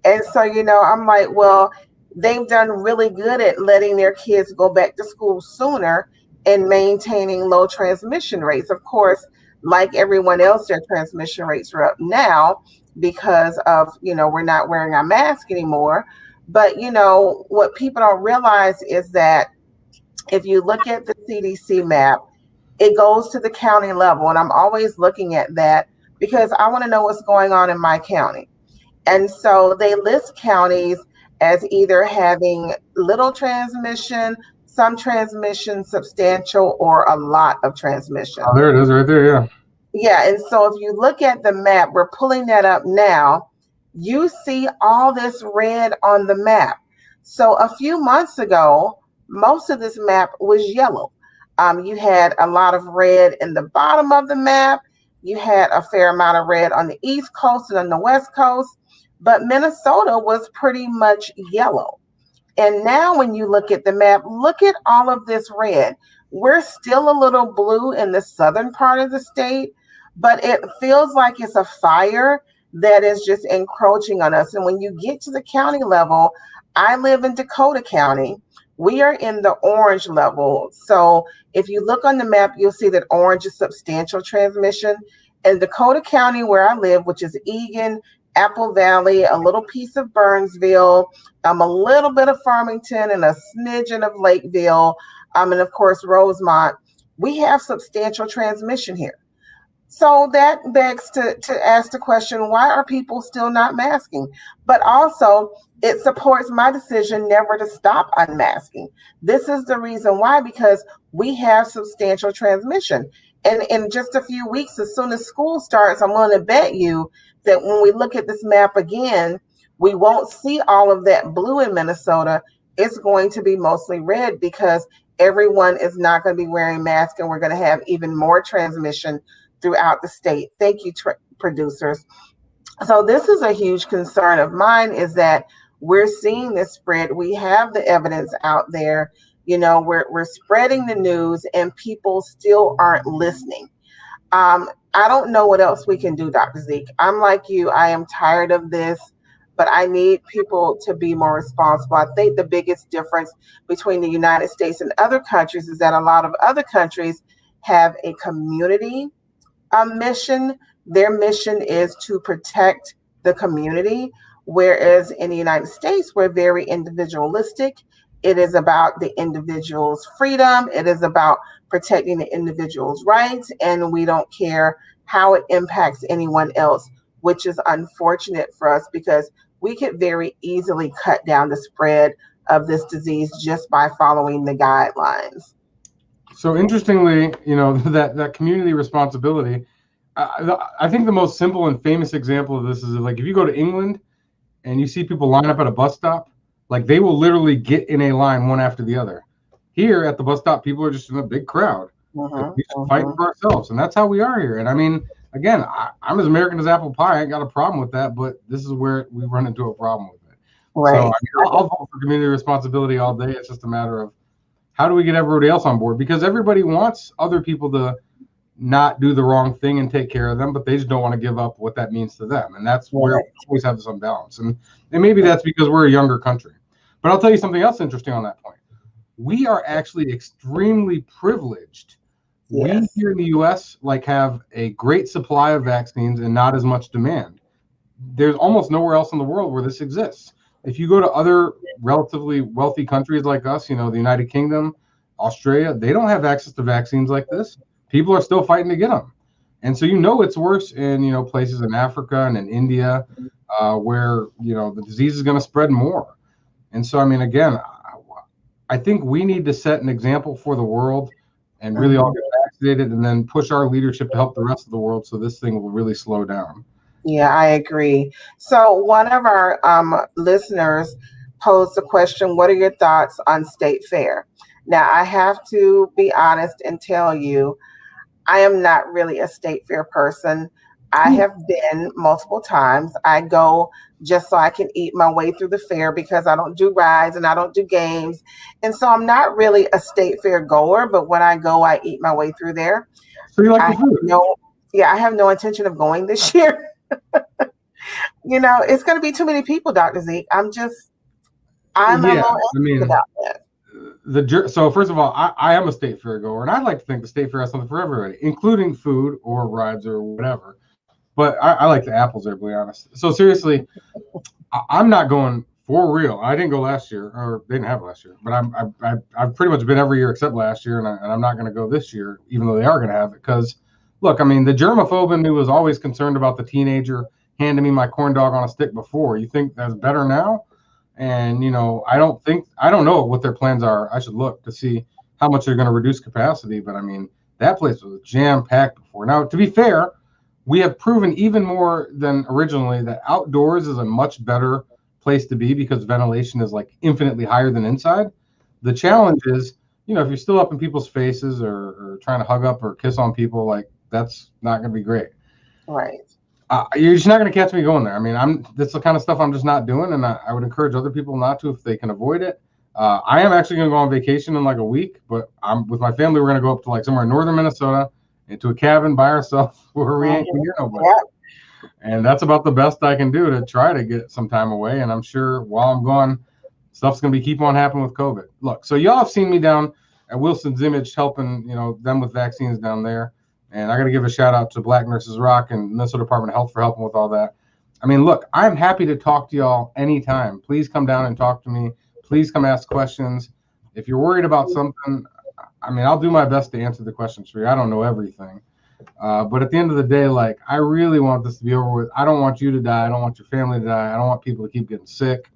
[SPEAKER 1] And so, I'm like, well, they've done really good at letting their kids go back to school sooner and maintaining low transmission rates. Of course, like everyone else, their transmission rates are up now because of, we're not wearing our mask anymore. But, what people don't realize is that if you look at the CDC map, it goes to the county level. And I'm always looking at that because I want to know what's going on in my county. And so they list counties as either having little transmission, some transmission, substantial, or a lot of transmission.
[SPEAKER 2] Oh, there it is right there, yeah.
[SPEAKER 1] Yeah, and so if you look at the map, we're pulling that up now, you see all this red on the map. So a few months ago, most of this map was yellow. You had a lot of red in the bottom of the map. You had a fair amount of red on the East Coast and on the West Coast, but Minnesota was pretty much yellow. And now when you look at the map, look at all of this red. We're still a little blue in the southern part of the state, but it feels like it's a fire that is just encroaching on us. And when you get to the county level, I live in Dakota County. We are in the orange level. So if you look on the map, you'll see that orange is substantial transmission. In Dakota County, where I live, which is Egan, Apple Valley, a little piece of Burnsville, a little bit of Farmington, and a smidgen of Lakeville, and of course, Rosemont, we have substantial transmission here. So that begs to ask the question, why are people still not masking? But also, it supports my decision never to stop unmasking. This is the reason why, because we have substantial transmission. And in just a few weeks, as soon as school starts, I'm going to bet you that when we look at this map again, we won't see all of that blue in Minnesota. It's going to be mostly red because everyone is not going to be wearing masks, and we're going to have even more transmission throughout the state. Thank you, producers. So this is a huge concern of mine, is that we're seeing this spread. We have the evidence out there. We're spreading the news and people still aren't listening. I don't know what else we can do, Dr. Zeke. I'm like you. I am tired of this, but I need people to be more responsible. I think the biggest difference between the United States and other countries is that a lot of other countries have a community mission. Their mission is to protect the community, whereas in the United States, we're very individualistic. It is about the individual's freedom. It is about protecting the individual's rights, and we don't care how it impacts anyone else, which is unfortunate for us because we could very easily cut down the spread of this disease just by following the guidelines.
[SPEAKER 2] So interestingly, that community responsibility, I think the most simple and famous example of this is like if you go to England and you see people line up at a bus stop, like they will literally get in a line one after the other. Here at the bus stop, people are just in a big crowd. Like, we should fight for ourselves, and that's how we are here. And I mean, again, I'm as American as apple pie. I ain't got a problem with that, but this is where we run into a problem with it.
[SPEAKER 1] Right.
[SPEAKER 2] So I'll vote for community responsibility all day. It's just a matter of how do we get everybody else on board? Because everybody wants other people to not do the wrong thing and take care of them, but they just don't want to give up what that means to them. And that's where we always have this unbalance. And maybe that's because we're a younger country. But I'll tell you something else interesting on that point. We are actually extremely privileged. We here in the US have a great supply of vaccines and not as much demand. There's almost nowhere else in the world where this exists. If you go to other relatively wealthy countries like us, the United Kingdom, Australia, they don't have access to vaccines like this. People are still fighting to get them. And so it's worse in places in Africa and in India where the disease is going to spread more. And so again, I think we need to set an example for the world and really all get vaccinated and then push our leadership to help the rest of the world so this thing will really slow down.
[SPEAKER 1] Yeah, I agree. So one of our listeners posed the question, what are your thoughts on state fair? Now, I have to be honest and tell you, I am not really a state fair person. I have been multiple times. I go just so I can eat my way through the fair because I don't do rides and I don't do games. And so I'm not really a state fair goer, but when I go, I eat my way through there.
[SPEAKER 2] So you like the food?
[SPEAKER 1] I have no intention of going this year. It's going to be too many people, Dr. Zeke. I'm a little anxious about that.
[SPEAKER 2] So first of all, I am a state fair goer, and I'd like to think the state fair has something for everybody, including food or rides or whatever. But I like the apples there, to be honest. So seriously, I'm not going for real. I didn't go last year, or they didn't have last year. But I've pretty much been every year except last year, and I'm not going to go this year, even though they are going to have it. Because look, the germaphobe in me was always concerned about the teenager handing me my corn dog on a stick before. You think that's better now? And I don't know what their plans are. I should look to see how much they're going to reduce capacity. But that place was jam-packed before. Now, to be fair, we have proven even more than originally that outdoors is a much better place to be because ventilation is infinitely higher than inside. The challenge is, if you're still up in people's faces or trying to hug up or kiss on people, that's not going to be great.
[SPEAKER 1] Right.
[SPEAKER 2] You're just not going to catch me going there. That's the kind of stuff I'm just not doing, and I would encourage other people not to if they can avoid it. I am actually going to go on vacation in a week, but I'm with my family. We're going to go up to somewhere in northern Minnesota into a cabin by ourselves where we ain't going to hear nobody. Yeah. And that's about the best I can do to try to get some time away. And I'm sure while I'm gone, stuff's going to keep on happening with COVID. Look, so y'all have seen me down at Wilson's Image helping, them with vaccines down there. And I got to give a shout out to Black Nurses Rock and Minnesota Department of Health for helping with all that. Look, I'm happy to talk to y'all anytime. Please come down and talk to me. Please come ask questions. If you're worried about something, I'll do my best to answer the questions for you. I don't know everything. But at the end of the day, I really want this to be over with. I don't want you to die. I don't want your family to die. I don't want people to keep getting sick.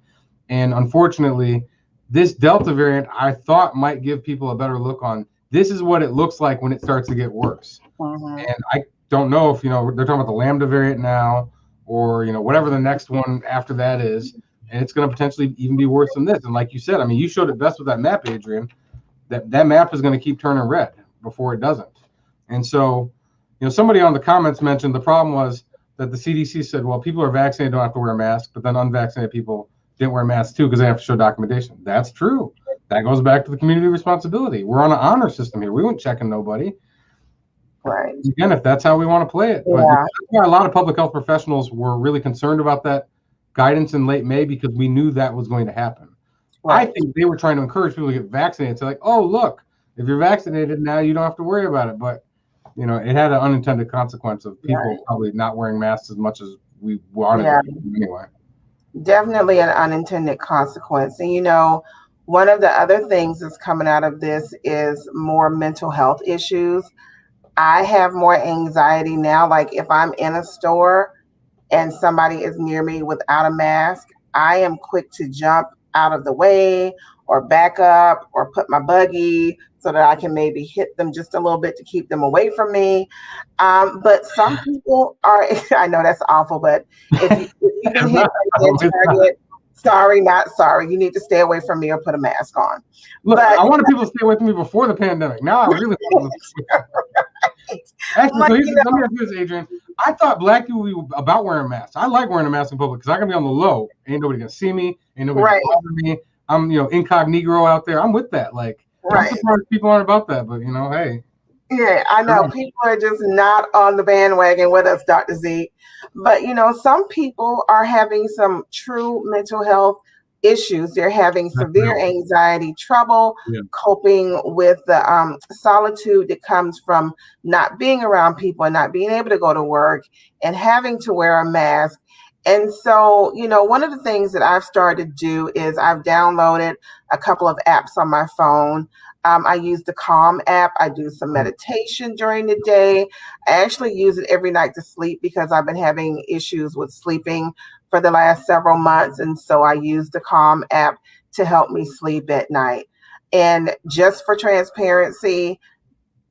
[SPEAKER 2] And unfortunately, this Delta variant, I thought might give people a better look on this is what it looks like when it starts to get worse. And I don't know if, they're talking about the Lambda variant now or, whatever the next one after that is. And it's going to potentially even be worse than this. And like you said, you showed it best with that map, Adriene. That map is going to keep turning red before it doesn't. And so, somebody on the comments mentioned the problem was that the CDC said, well, people who are vaccinated don't have to wear a mask, but then unvaccinated people didn't wear masks too because they have to show documentation. That's true. That goes back to the community responsibility. We're on an honor system here. We weren't checking nobody.
[SPEAKER 1] Right.
[SPEAKER 2] Again, if that's how we want to play it. But that's why a lot of public health professionals were really concerned about that guidance in late May because we knew that was going to happen. Right. I think they were trying to encourage people to get vaccinated. So oh, look, if you're vaccinated now, you don't have to worry about it. But, it had an unintended consequence of people probably not wearing masks as much as we wanted to anyway.
[SPEAKER 1] Definitely an unintended consequence. And, one of the other things that's coming out of this is more mental health issues. I have more anxiety now. If I'm in a store and somebody is near me without a mask, I am quick to jump out of the way or back up or put my buggy so that I can maybe hit them just a little bit to keep them away from me. But some people are, I know that's awful, but if you can hit a target, sorry, not sorry. You need to stay away from me or put a mask on.
[SPEAKER 2] Look, I wanted people to stay away from me before the pandemic. Now I really want them to. Actually, let me ask you this, Adriene. I thought Black people were about wearing masks. I like wearing a mask in public because I can be on the low. Ain't nobody gonna see me. Ain't nobody gonna bother me. I'm, incognito out there. I'm with that. I'm surprised people aren't about that. But hey.
[SPEAKER 1] Yeah, I know people are just not on the bandwagon with us, Dr. Z. But some people are having some true mental health issues. They're having
[SPEAKER 2] That's
[SPEAKER 1] severe
[SPEAKER 2] real.
[SPEAKER 1] anxiety, trouble
[SPEAKER 2] Yeah.
[SPEAKER 1] coping with the solitude that comes from not being around people and not being able to go to work and having to wear a mask. And so, one of the things that I've started to do is I've downloaded a couple of apps on my phone. I use the Calm app. I do some meditation during the day. I actually use it every night to sleep because I've been having issues with sleeping for the last several months. And so I use the Calm app to help me sleep at night. And just for transparency,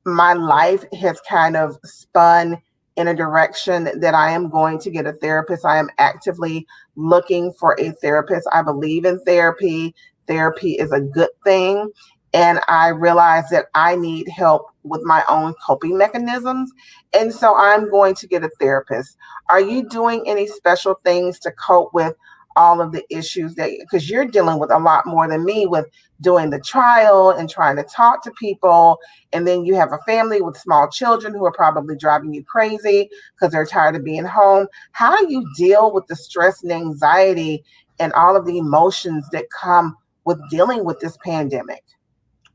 [SPEAKER 1] my life has kind of spun in a direction that I am going to get a therapist. I am actively looking for a therapist. I believe in therapy. Therapy is a good thing. And I realize that I need help with my own coping mechanisms. And so I'm going to get a therapist. Are you doing any special things to cope with all of the issues because you're dealing with a lot more than me with doing the trial and trying to talk to people, and then you have a family with small children who are probably driving you crazy because they're tired of being home. How do you deal with the stress and anxiety and all of the emotions that come with dealing with this pandemic?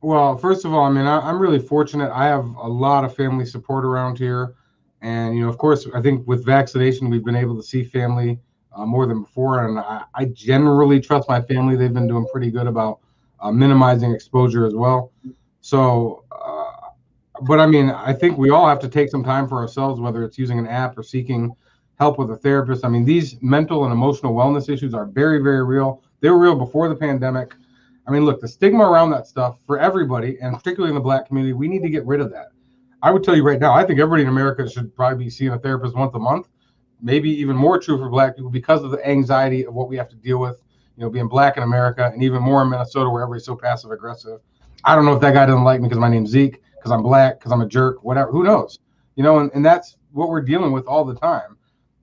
[SPEAKER 2] Well, first of all, I mean, I'm really fortunate. I have a lot of family support around here. And, of course, I think with vaccination, we've been able to see family more than before. And I generally trust my family. They've been doing pretty good about minimizing exposure as well. So, but I mean, I think we all have to take some time for ourselves, whether it's using an app or seeking help with a therapist. I mean, these mental and emotional wellness issues are very, very real. They were real before the pandemic. I mean, look, the stigma around that stuff for everybody, and particularly in the Black community, we need to get rid of that. I would tell you right now, I think everybody in America should probably be seeing a therapist once a month, maybe even more true for Black people because of the anxiety of what we have to deal with, being Black in America, and even more in Minnesota where everybody's so passive aggressive. I don't know if that guy doesn't like me because my name's Zeke, because I'm Black, because I'm a jerk, whatever, who knows? And that's what we're dealing with all the time.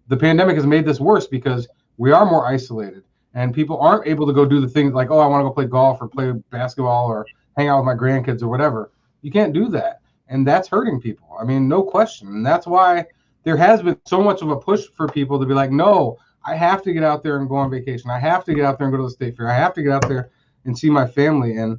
[SPEAKER 2] The pandemic has made this worse because we are more isolated. And people aren't able to go do the things like, oh, I want to go play golf or play basketball or hang out with my grandkids or whatever. You can't do that. And that's hurting people. I mean, no question. And that's why there has been so much of a push for people to be like, no, I have to get out there and go on vacation. I have to get out there and go to the state fair. I have to get out there and see my family. And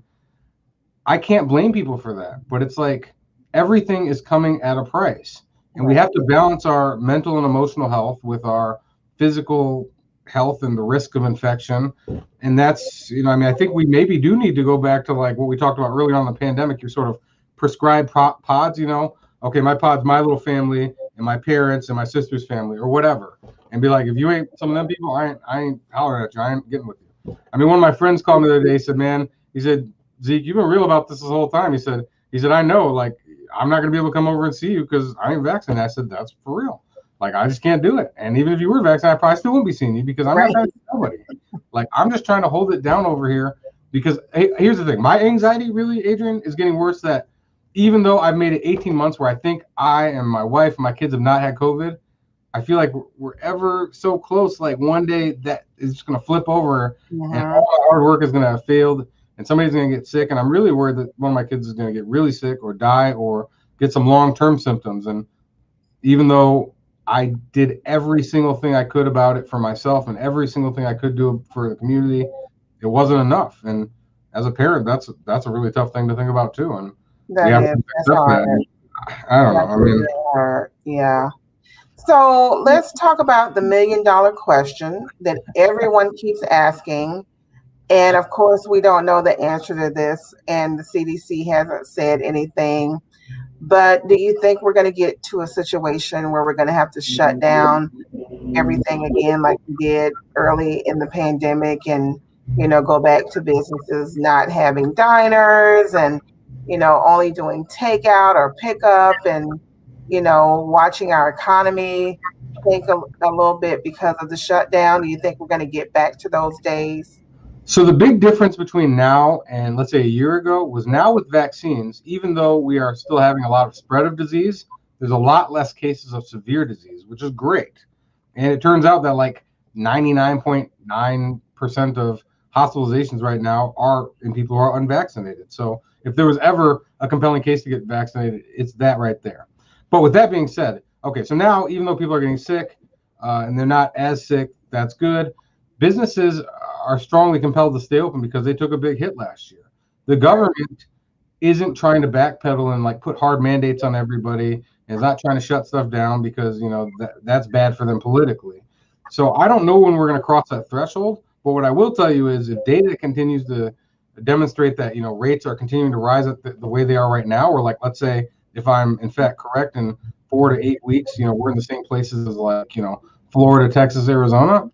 [SPEAKER 2] I can't blame people for that. But it's like everything is coming at a price. And we have to balance our mental and emotional health with our physical health and the risk of infection. And that's, I mean, I think we maybe do need to go back to like what we talked about earlier on in the pandemic, your sort of prescribed pods, okay, my pod's my little family and my parents and my sister's family or whatever. And be like, if you ain't some of them people, I ain't hollering at you. I ain't getting with you. I mean, one of my friends called me the other day, said, man, he said, Zeke, you've been real about this whole time. He said, I know, like, I'm not going to be able to come over and see you because I ain't vaccinated. I said, that's for real. Like, I just can't do it. And even if you were vaccinated, I probably still wouldn't be seeing you because I'm not trying to see nobody. Like, I'm just trying to hold it down over here because hey, here's the thing. My anxiety really, Adrienne, is getting worse that even though I've made it 18 months where I think I and my wife and my kids have not had COVID, I feel like we're ever so close. Like one day that is just going to flip over and all my hard work is going to have failed and somebody's going to get sick. And I'm really worried that one of my kids is going to get really sick or die or get some long-term symptoms. And even though I did every single thing I could about it for myself and every single thing I could do for the community, it wasn't enough. And as a parent, that's a really tough thing to think about too. And we have to accept that. I don't know. I mean,
[SPEAKER 1] yeah. So let's talk about the $1 million question that everyone keeps asking. And of course, we don't know the answer to this, and the CDC hasn't said anything. But do you think we're going to get to a situation where we're going to have to shut down everything again like we did early in the pandemic and, go back to businesses not having diners and, only doing takeout or pickup and, watching our economy sink a little bit because of the shutdown? Do you think we're going to get back to those days?
[SPEAKER 2] So the big difference between now and let's say a year ago was now with vaccines, even though we are still having a lot of spread of disease, there's a lot less cases of severe disease, which is great. And it turns out that like 99.9% of hospitalizations right now are in people who are unvaccinated. So if there was ever a compelling case to get vaccinated, it's that right there. But with that being said, okay, so now even though people are getting sick and they're not as sick, that's good. Businesses are strongly compelled to stay open because they took a big hit last year. The government isn't trying to backpedal and like put hard mandates on everybody, and is not trying to shut stuff down because that's bad for them politically. So I don't know when we're going to cross that threshold, but what I will tell you is if data continues to demonstrate that rates are continuing to rise at the way they are right now, or like let's say if I'm in fact correct, in 4 to 8 weeks, we're in the same places as like Florida, Texas, Arizona,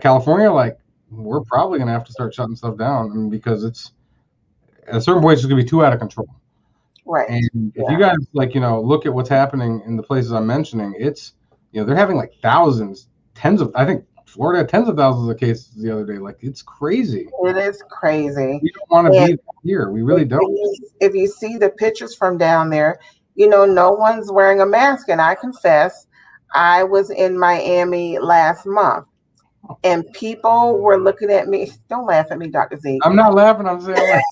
[SPEAKER 2] California, like we're probably going to have to start shutting stuff down, because it's at a certain point it's just going to be too out of control.
[SPEAKER 1] Right.
[SPEAKER 2] And if you guys look at what's happening in the places I'm mentioning, it's they're having like thousands, I think Florida had tens of thousands of cases the other day. Like it's crazy.
[SPEAKER 1] It is crazy.
[SPEAKER 2] We don't want to be here. We really don't.
[SPEAKER 1] If you see the pictures from down there, no one's wearing a mask. And I confess, I was in Miami last month, and people were looking at me. Don't laugh at me, Dr. Z.
[SPEAKER 2] I'm not laughing. I'm saying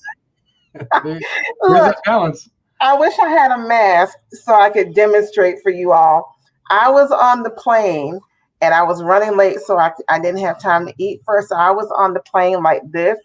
[SPEAKER 2] there's that balance.
[SPEAKER 1] I wish I had a mask so I could demonstrate for you all. I was on the plane and I was running late, so I didn't have time to eat first. So I was on the plane like this,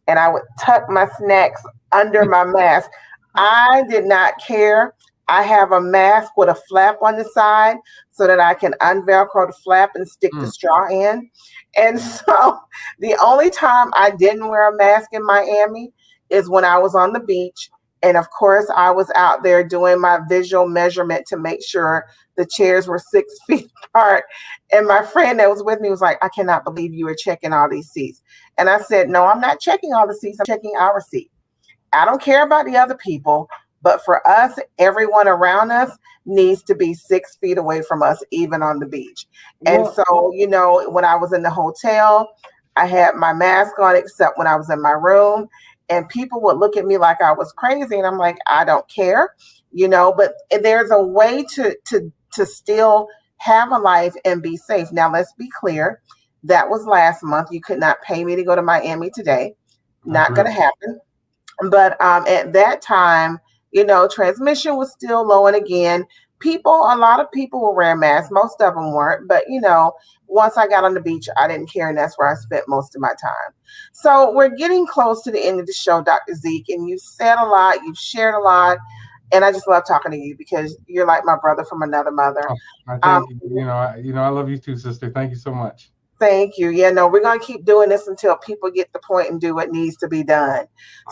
[SPEAKER 1] and I would tuck my snacks under my mask. I did not care. I have a mask with a flap on the side so that I can unvelcro the flap and stick the straw in. And so the only time I didn't wear a mask in Miami is when I was on the beach. And of course, I was out there doing my visual measurement to make sure the chairs were 6 feet apart. And my friend that was with me was like, I cannot believe you were checking all these seats. And I said, no, I'm not checking all the seats. I'm checking our seat. I don't care about the other people. But for us, everyone around us needs to be 6 feet away from us, even on the beach. And so, when I was in the hotel, I had my mask on, except when I was in my room. And people would look at me like I was crazy. And I'm like, I don't care, but there's a way to still have a life and be safe. Now, let's be clear. That was last month. You could not pay me to go to Miami today. Not going to happen. But at that time, transmission was still low. And again, a lot of people were wearing masks. Most of them weren't. But, once I got on the beach, I didn't care. And that's where I spent most of my time. So we're getting close to the end of the show, Dr. Zeke. And you said a lot. You've shared a lot. And I just love talking to you because you're like my brother from another mother.
[SPEAKER 2] Oh, thank you. I love you too, sister. Thank you so much.
[SPEAKER 1] Thank you. Yeah, no, we're going to keep doing this until people get the point and do what needs to be done.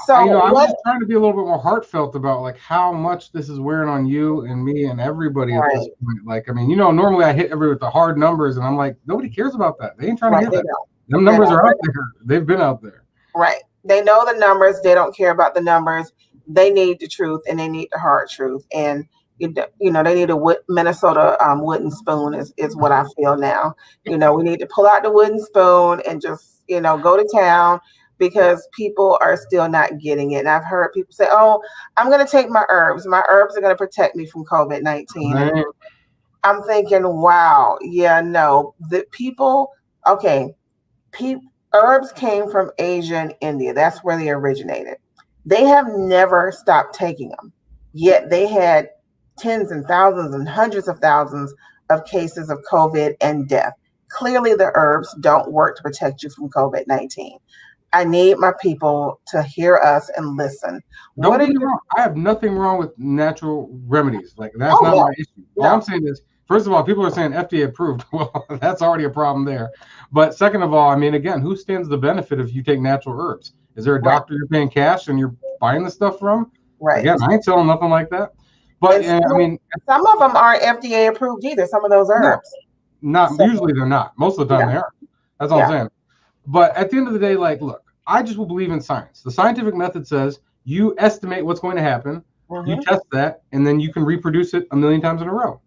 [SPEAKER 1] So
[SPEAKER 2] I'm just trying to be a little bit more heartfelt about like how much this is wearing on you and me and everybody at this point. Like, normally I hit everybody with the hard numbers, and I'm like, nobody cares about that. They ain't trying to hear that. Them numbers are out there. They've been out there. Right.
[SPEAKER 1] They know the numbers. They don't care about the numbers. They need the truth, and they need the hard truth. And they need a Minnesota wooden spoon is what I feel now. We need to pull out the wooden spoon and just, go to town, because people are still not getting it. And I've heard people say, oh, I'm going to take my herbs. My herbs are going to protect me from COVID-19. Right. I'm thinking, wow, yeah, no, the people, herbs came from Asia and India. That's where they originated. They have never stopped taking them, yet they had tens and thousands and hundreds of thousands of cases of COVID and death. Clearly, the herbs don't work to protect you from COVID-19. I need my people to hear us and listen.
[SPEAKER 2] Don't get me wrong. I have nothing wrong with natural remedies. Like, that's not my issue. All I'm saying is, first of all, people are saying FDA approved. Well, that's already a problem there. But second of all, again, who stands the benefit if you take natural herbs? Is there a doctor you're paying cash and you're buying the stuff from?
[SPEAKER 1] Right.
[SPEAKER 2] Again, I ain't selling nothing like that. But
[SPEAKER 1] some of them aren't FDA approved either. Some of those herbs.
[SPEAKER 2] Usually they're not. Most of the time they aren't. That's all I'm saying. But at the end of the day, like, look, I just will believe in science. The scientific method says you estimate what's going to happen, you test that, and then you can reproduce it 1,000,000 times in a row.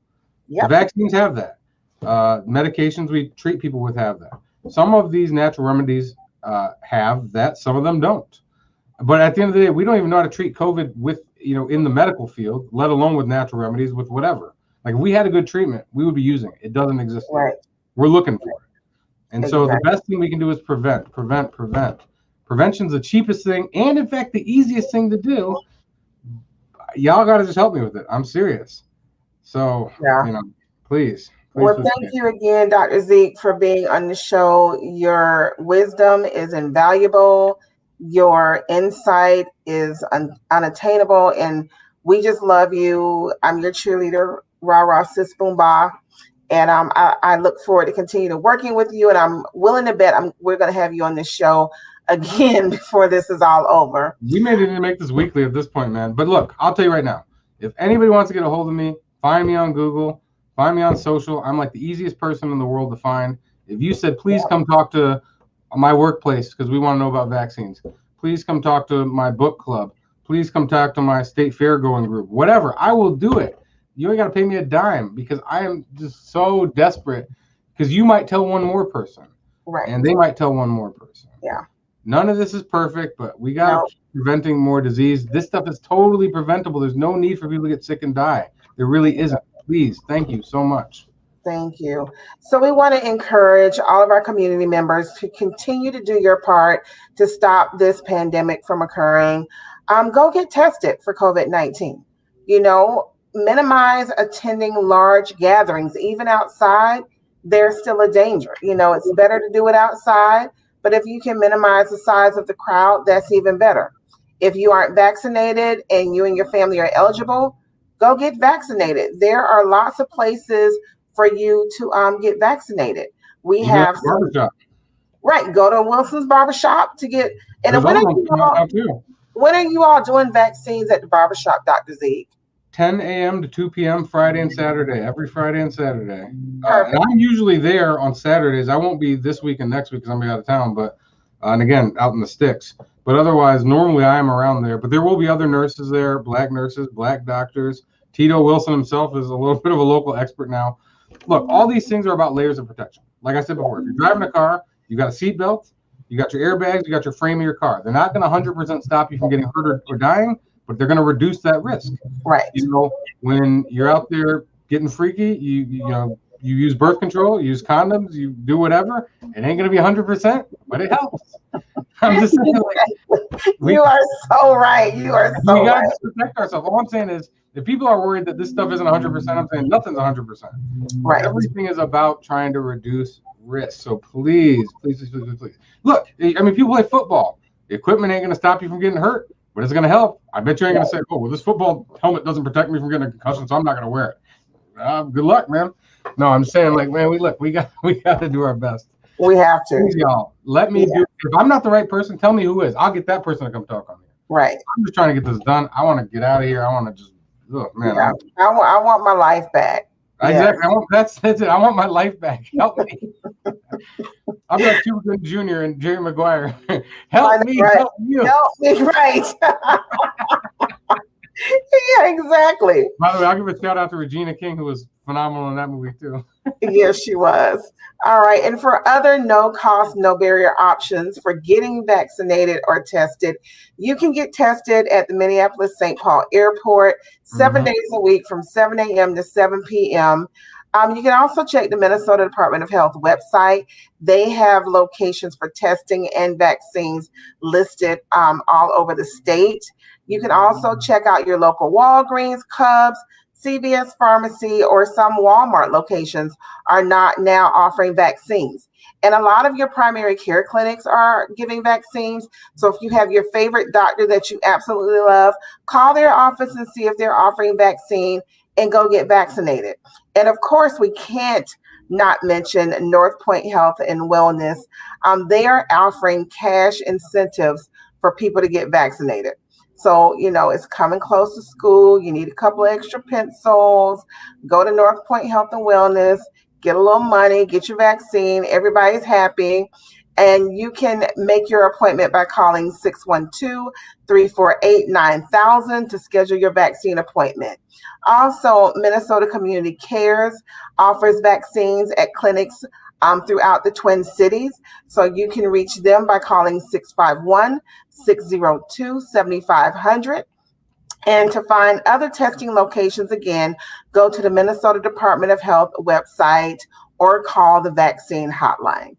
[SPEAKER 2] Yep. The vaccines have that. Medications we treat people with have that. Some of these natural remedies have that. Some of them don't. But at the end of the day, we don't even know how to treat COVID with, in the medical field, let alone with natural remedies, with whatever. Like, if we had a good treatment, we would be using it. It doesn't exist. Right. We're looking for it. And so the best thing we can do is prevent. Prevention's the cheapest thing, and in fact, the easiest thing to do. Y'all got to just help me with it. I'm serious. So,
[SPEAKER 1] Yeah.
[SPEAKER 2] Please.
[SPEAKER 1] Well, thank you again, Dr. Zeke, for being on the show. Your wisdom is invaluable. Your insight is unattainable, and we just love you. I'm your cheerleader, Rah Rah Sis Boom Bah. And I look forward to continue to working with you. And I'm willing to bet we're going to have you on this show again before this is all over.
[SPEAKER 2] We may need to make this weekly at this point, man. But look, I'll tell you right now, if anybody wants to get a hold of me, find me on Google, find me on social. I'm like the easiest person in the world to find. If you said, please come talk to my workplace because we want to know about vaccines, please come talk to my book club, please come talk to my state fair going group, whatever, I will do it. You ain't got to pay me a dime because I am just so desperate, because you might tell one more person,
[SPEAKER 1] right?
[SPEAKER 2] And they might tell one more person.
[SPEAKER 1] Yeah.
[SPEAKER 2] None of this is perfect, but we got to keep preventing more disease. This stuff is totally preventable. There's no need for people to get sick and die. There really isn't. Please, thank you so much.
[SPEAKER 1] Thank you. So we want to encourage all of our community members to continue to do your part to stop this pandemic from occurring. Go get tested for COVID-19. Minimize attending large gatherings, even outside. There's still a danger. It's better to do it outside, but if you can minimize the size of the crowd, that's even better. If you aren't vaccinated and you and your family are eligible, go get vaccinated. There are lots of places for you to get vaccinated. We have
[SPEAKER 2] barbershop.
[SPEAKER 1] Right. Go to Wilson's Barbershop to get. And when are you all doing vaccines at the barbershop, Dr. Zeke?
[SPEAKER 2] 10 a.m. to 2 p.m. Friday and Saturday, every Friday and Saturday. And I'm usually there on Saturdays. I won't be this week and next week because I'm going to be out of town, but and again, out in the sticks. But otherwise, normally I am around there. But there will be other nurses there, black nurses, black doctors. Tito Wilson himself is a little bit of a local expert now. Look, all these things are about layers of protection. Like I said before, if you're driving a car, you got a seatbelt, you got your airbags, you got your frame of your car. They're not going to 100% stop you from getting hurt or dying, but they're going to reduce that risk.
[SPEAKER 1] Right.
[SPEAKER 2] When you're out there getting freaky, you use birth control, you use condoms, you do whatever. It ain't going to be 100%, but it helps. I'm just saying,
[SPEAKER 1] you are so right. You are so right. We got
[SPEAKER 2] to protect ourselves. All I'm saying is, if people are worried that this stuff isn't 100%, I'm saying nothing's 100%.
[SPEAKER 1] Right.
[SPEAKER 2] Everything is about trying to reduce risk. So please. Look, people play football. The equipment ain't going to stop you from getting hurt, but it's going to help. I bet you ain't going to say, oh, well, this football helmet doesn't protect me from getting a concussion, so I'm not going to wear it. Good luck, man. No, I'm saying, we got to do our best.
[SPEAKER 1] We have to.
[SPEAKER 2] Please, y'all, let me do it. If I'm not the right person, tell me who is. I'll get that person to come talk on me.
[SPEAKER 1] Right.
[SPEAKER 2] I'm just trying to get this done. I want to get out of here. I want to just, man.
[SPEAKER 1] Yeah. I want my life back.
[SPEAKER 2] Exactly. That's it. I want my life back. Help me. I'm like Cuban Jr. and Jerry Maguire. Help me. Right. Help you.
[SPEAKER 1] Help me. Right. Yeah, exactly.
[SPEAKER 2] By the way, I'll give a shout out to Regina King, who was phenomenal in that movie too.
[SPEAKER 1] Yes, she was. All right. And for other no cost, no barrier options for getting vaccinated or tested, you can get tested at the Minneapolis-St. Paul Airport 7 days a week from 7 a.m. to 7 p.m. You can also check the Minnesota Department of Health website. They have locations for testing and vaccines listed all over the state. You can also check out your local Walgreens, Cubs, CVS Pharmacy, or some Walmart locations are not now offering vaccines. And a lot of your primary care clinics are giving vaccines. So if you have your favorite doctor that you absolutely love, call their office and see if they're offering vaccine and go get vaccinated. And of course, we can't not mention Northpoint Health and Wellness. They are offering cash incentives for people to get vaccinated. So, it's coming close to school. You need a couple of extra pencils. Go to Northpoint Health and Wellness, get a little money, get your vaccine. Everybody's happy. And you can make your appointment by calling 612-348-9000 to schedule your vaccine appointment. Also, Minnesota Community Cares offers vaccines at clinics throughout the Twin Cities. So you can reach them by calling 651-602-7500. And to find other testing locations, again, go to the Minnesota Department of Health website or call the vaccine hotline.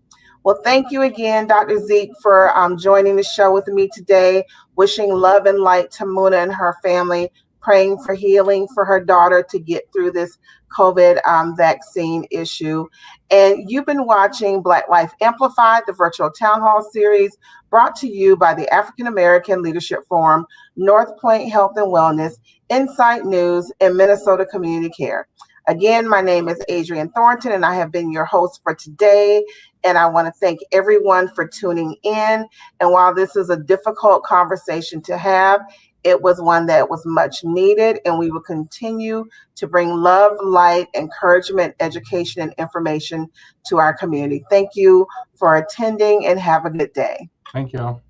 [SPEAKER 1] Well, thank you again, Dr. Zeke, for joining the show with me today. Wishing love and light to Muna and her family, praying for healing for her daughter to get through this COVID vaccine issue. And you've been watching Black Life Amplified, the virtual town hall series brought to you by the African American Leadership Forum, Northpoint Health and Wellness, Insight News, and Minnesota Community Care. Again, my name is Adriene Thornton, and I have been your host for today. And I want to thank everyone for tuning in. And while this is a difficult conversation to have, it was one that was much needed, and we will continue to bring love, light, encouragement, education, and information to our community. Thank you for attending, and have a good day.
[SPEAKER 2] Thank you.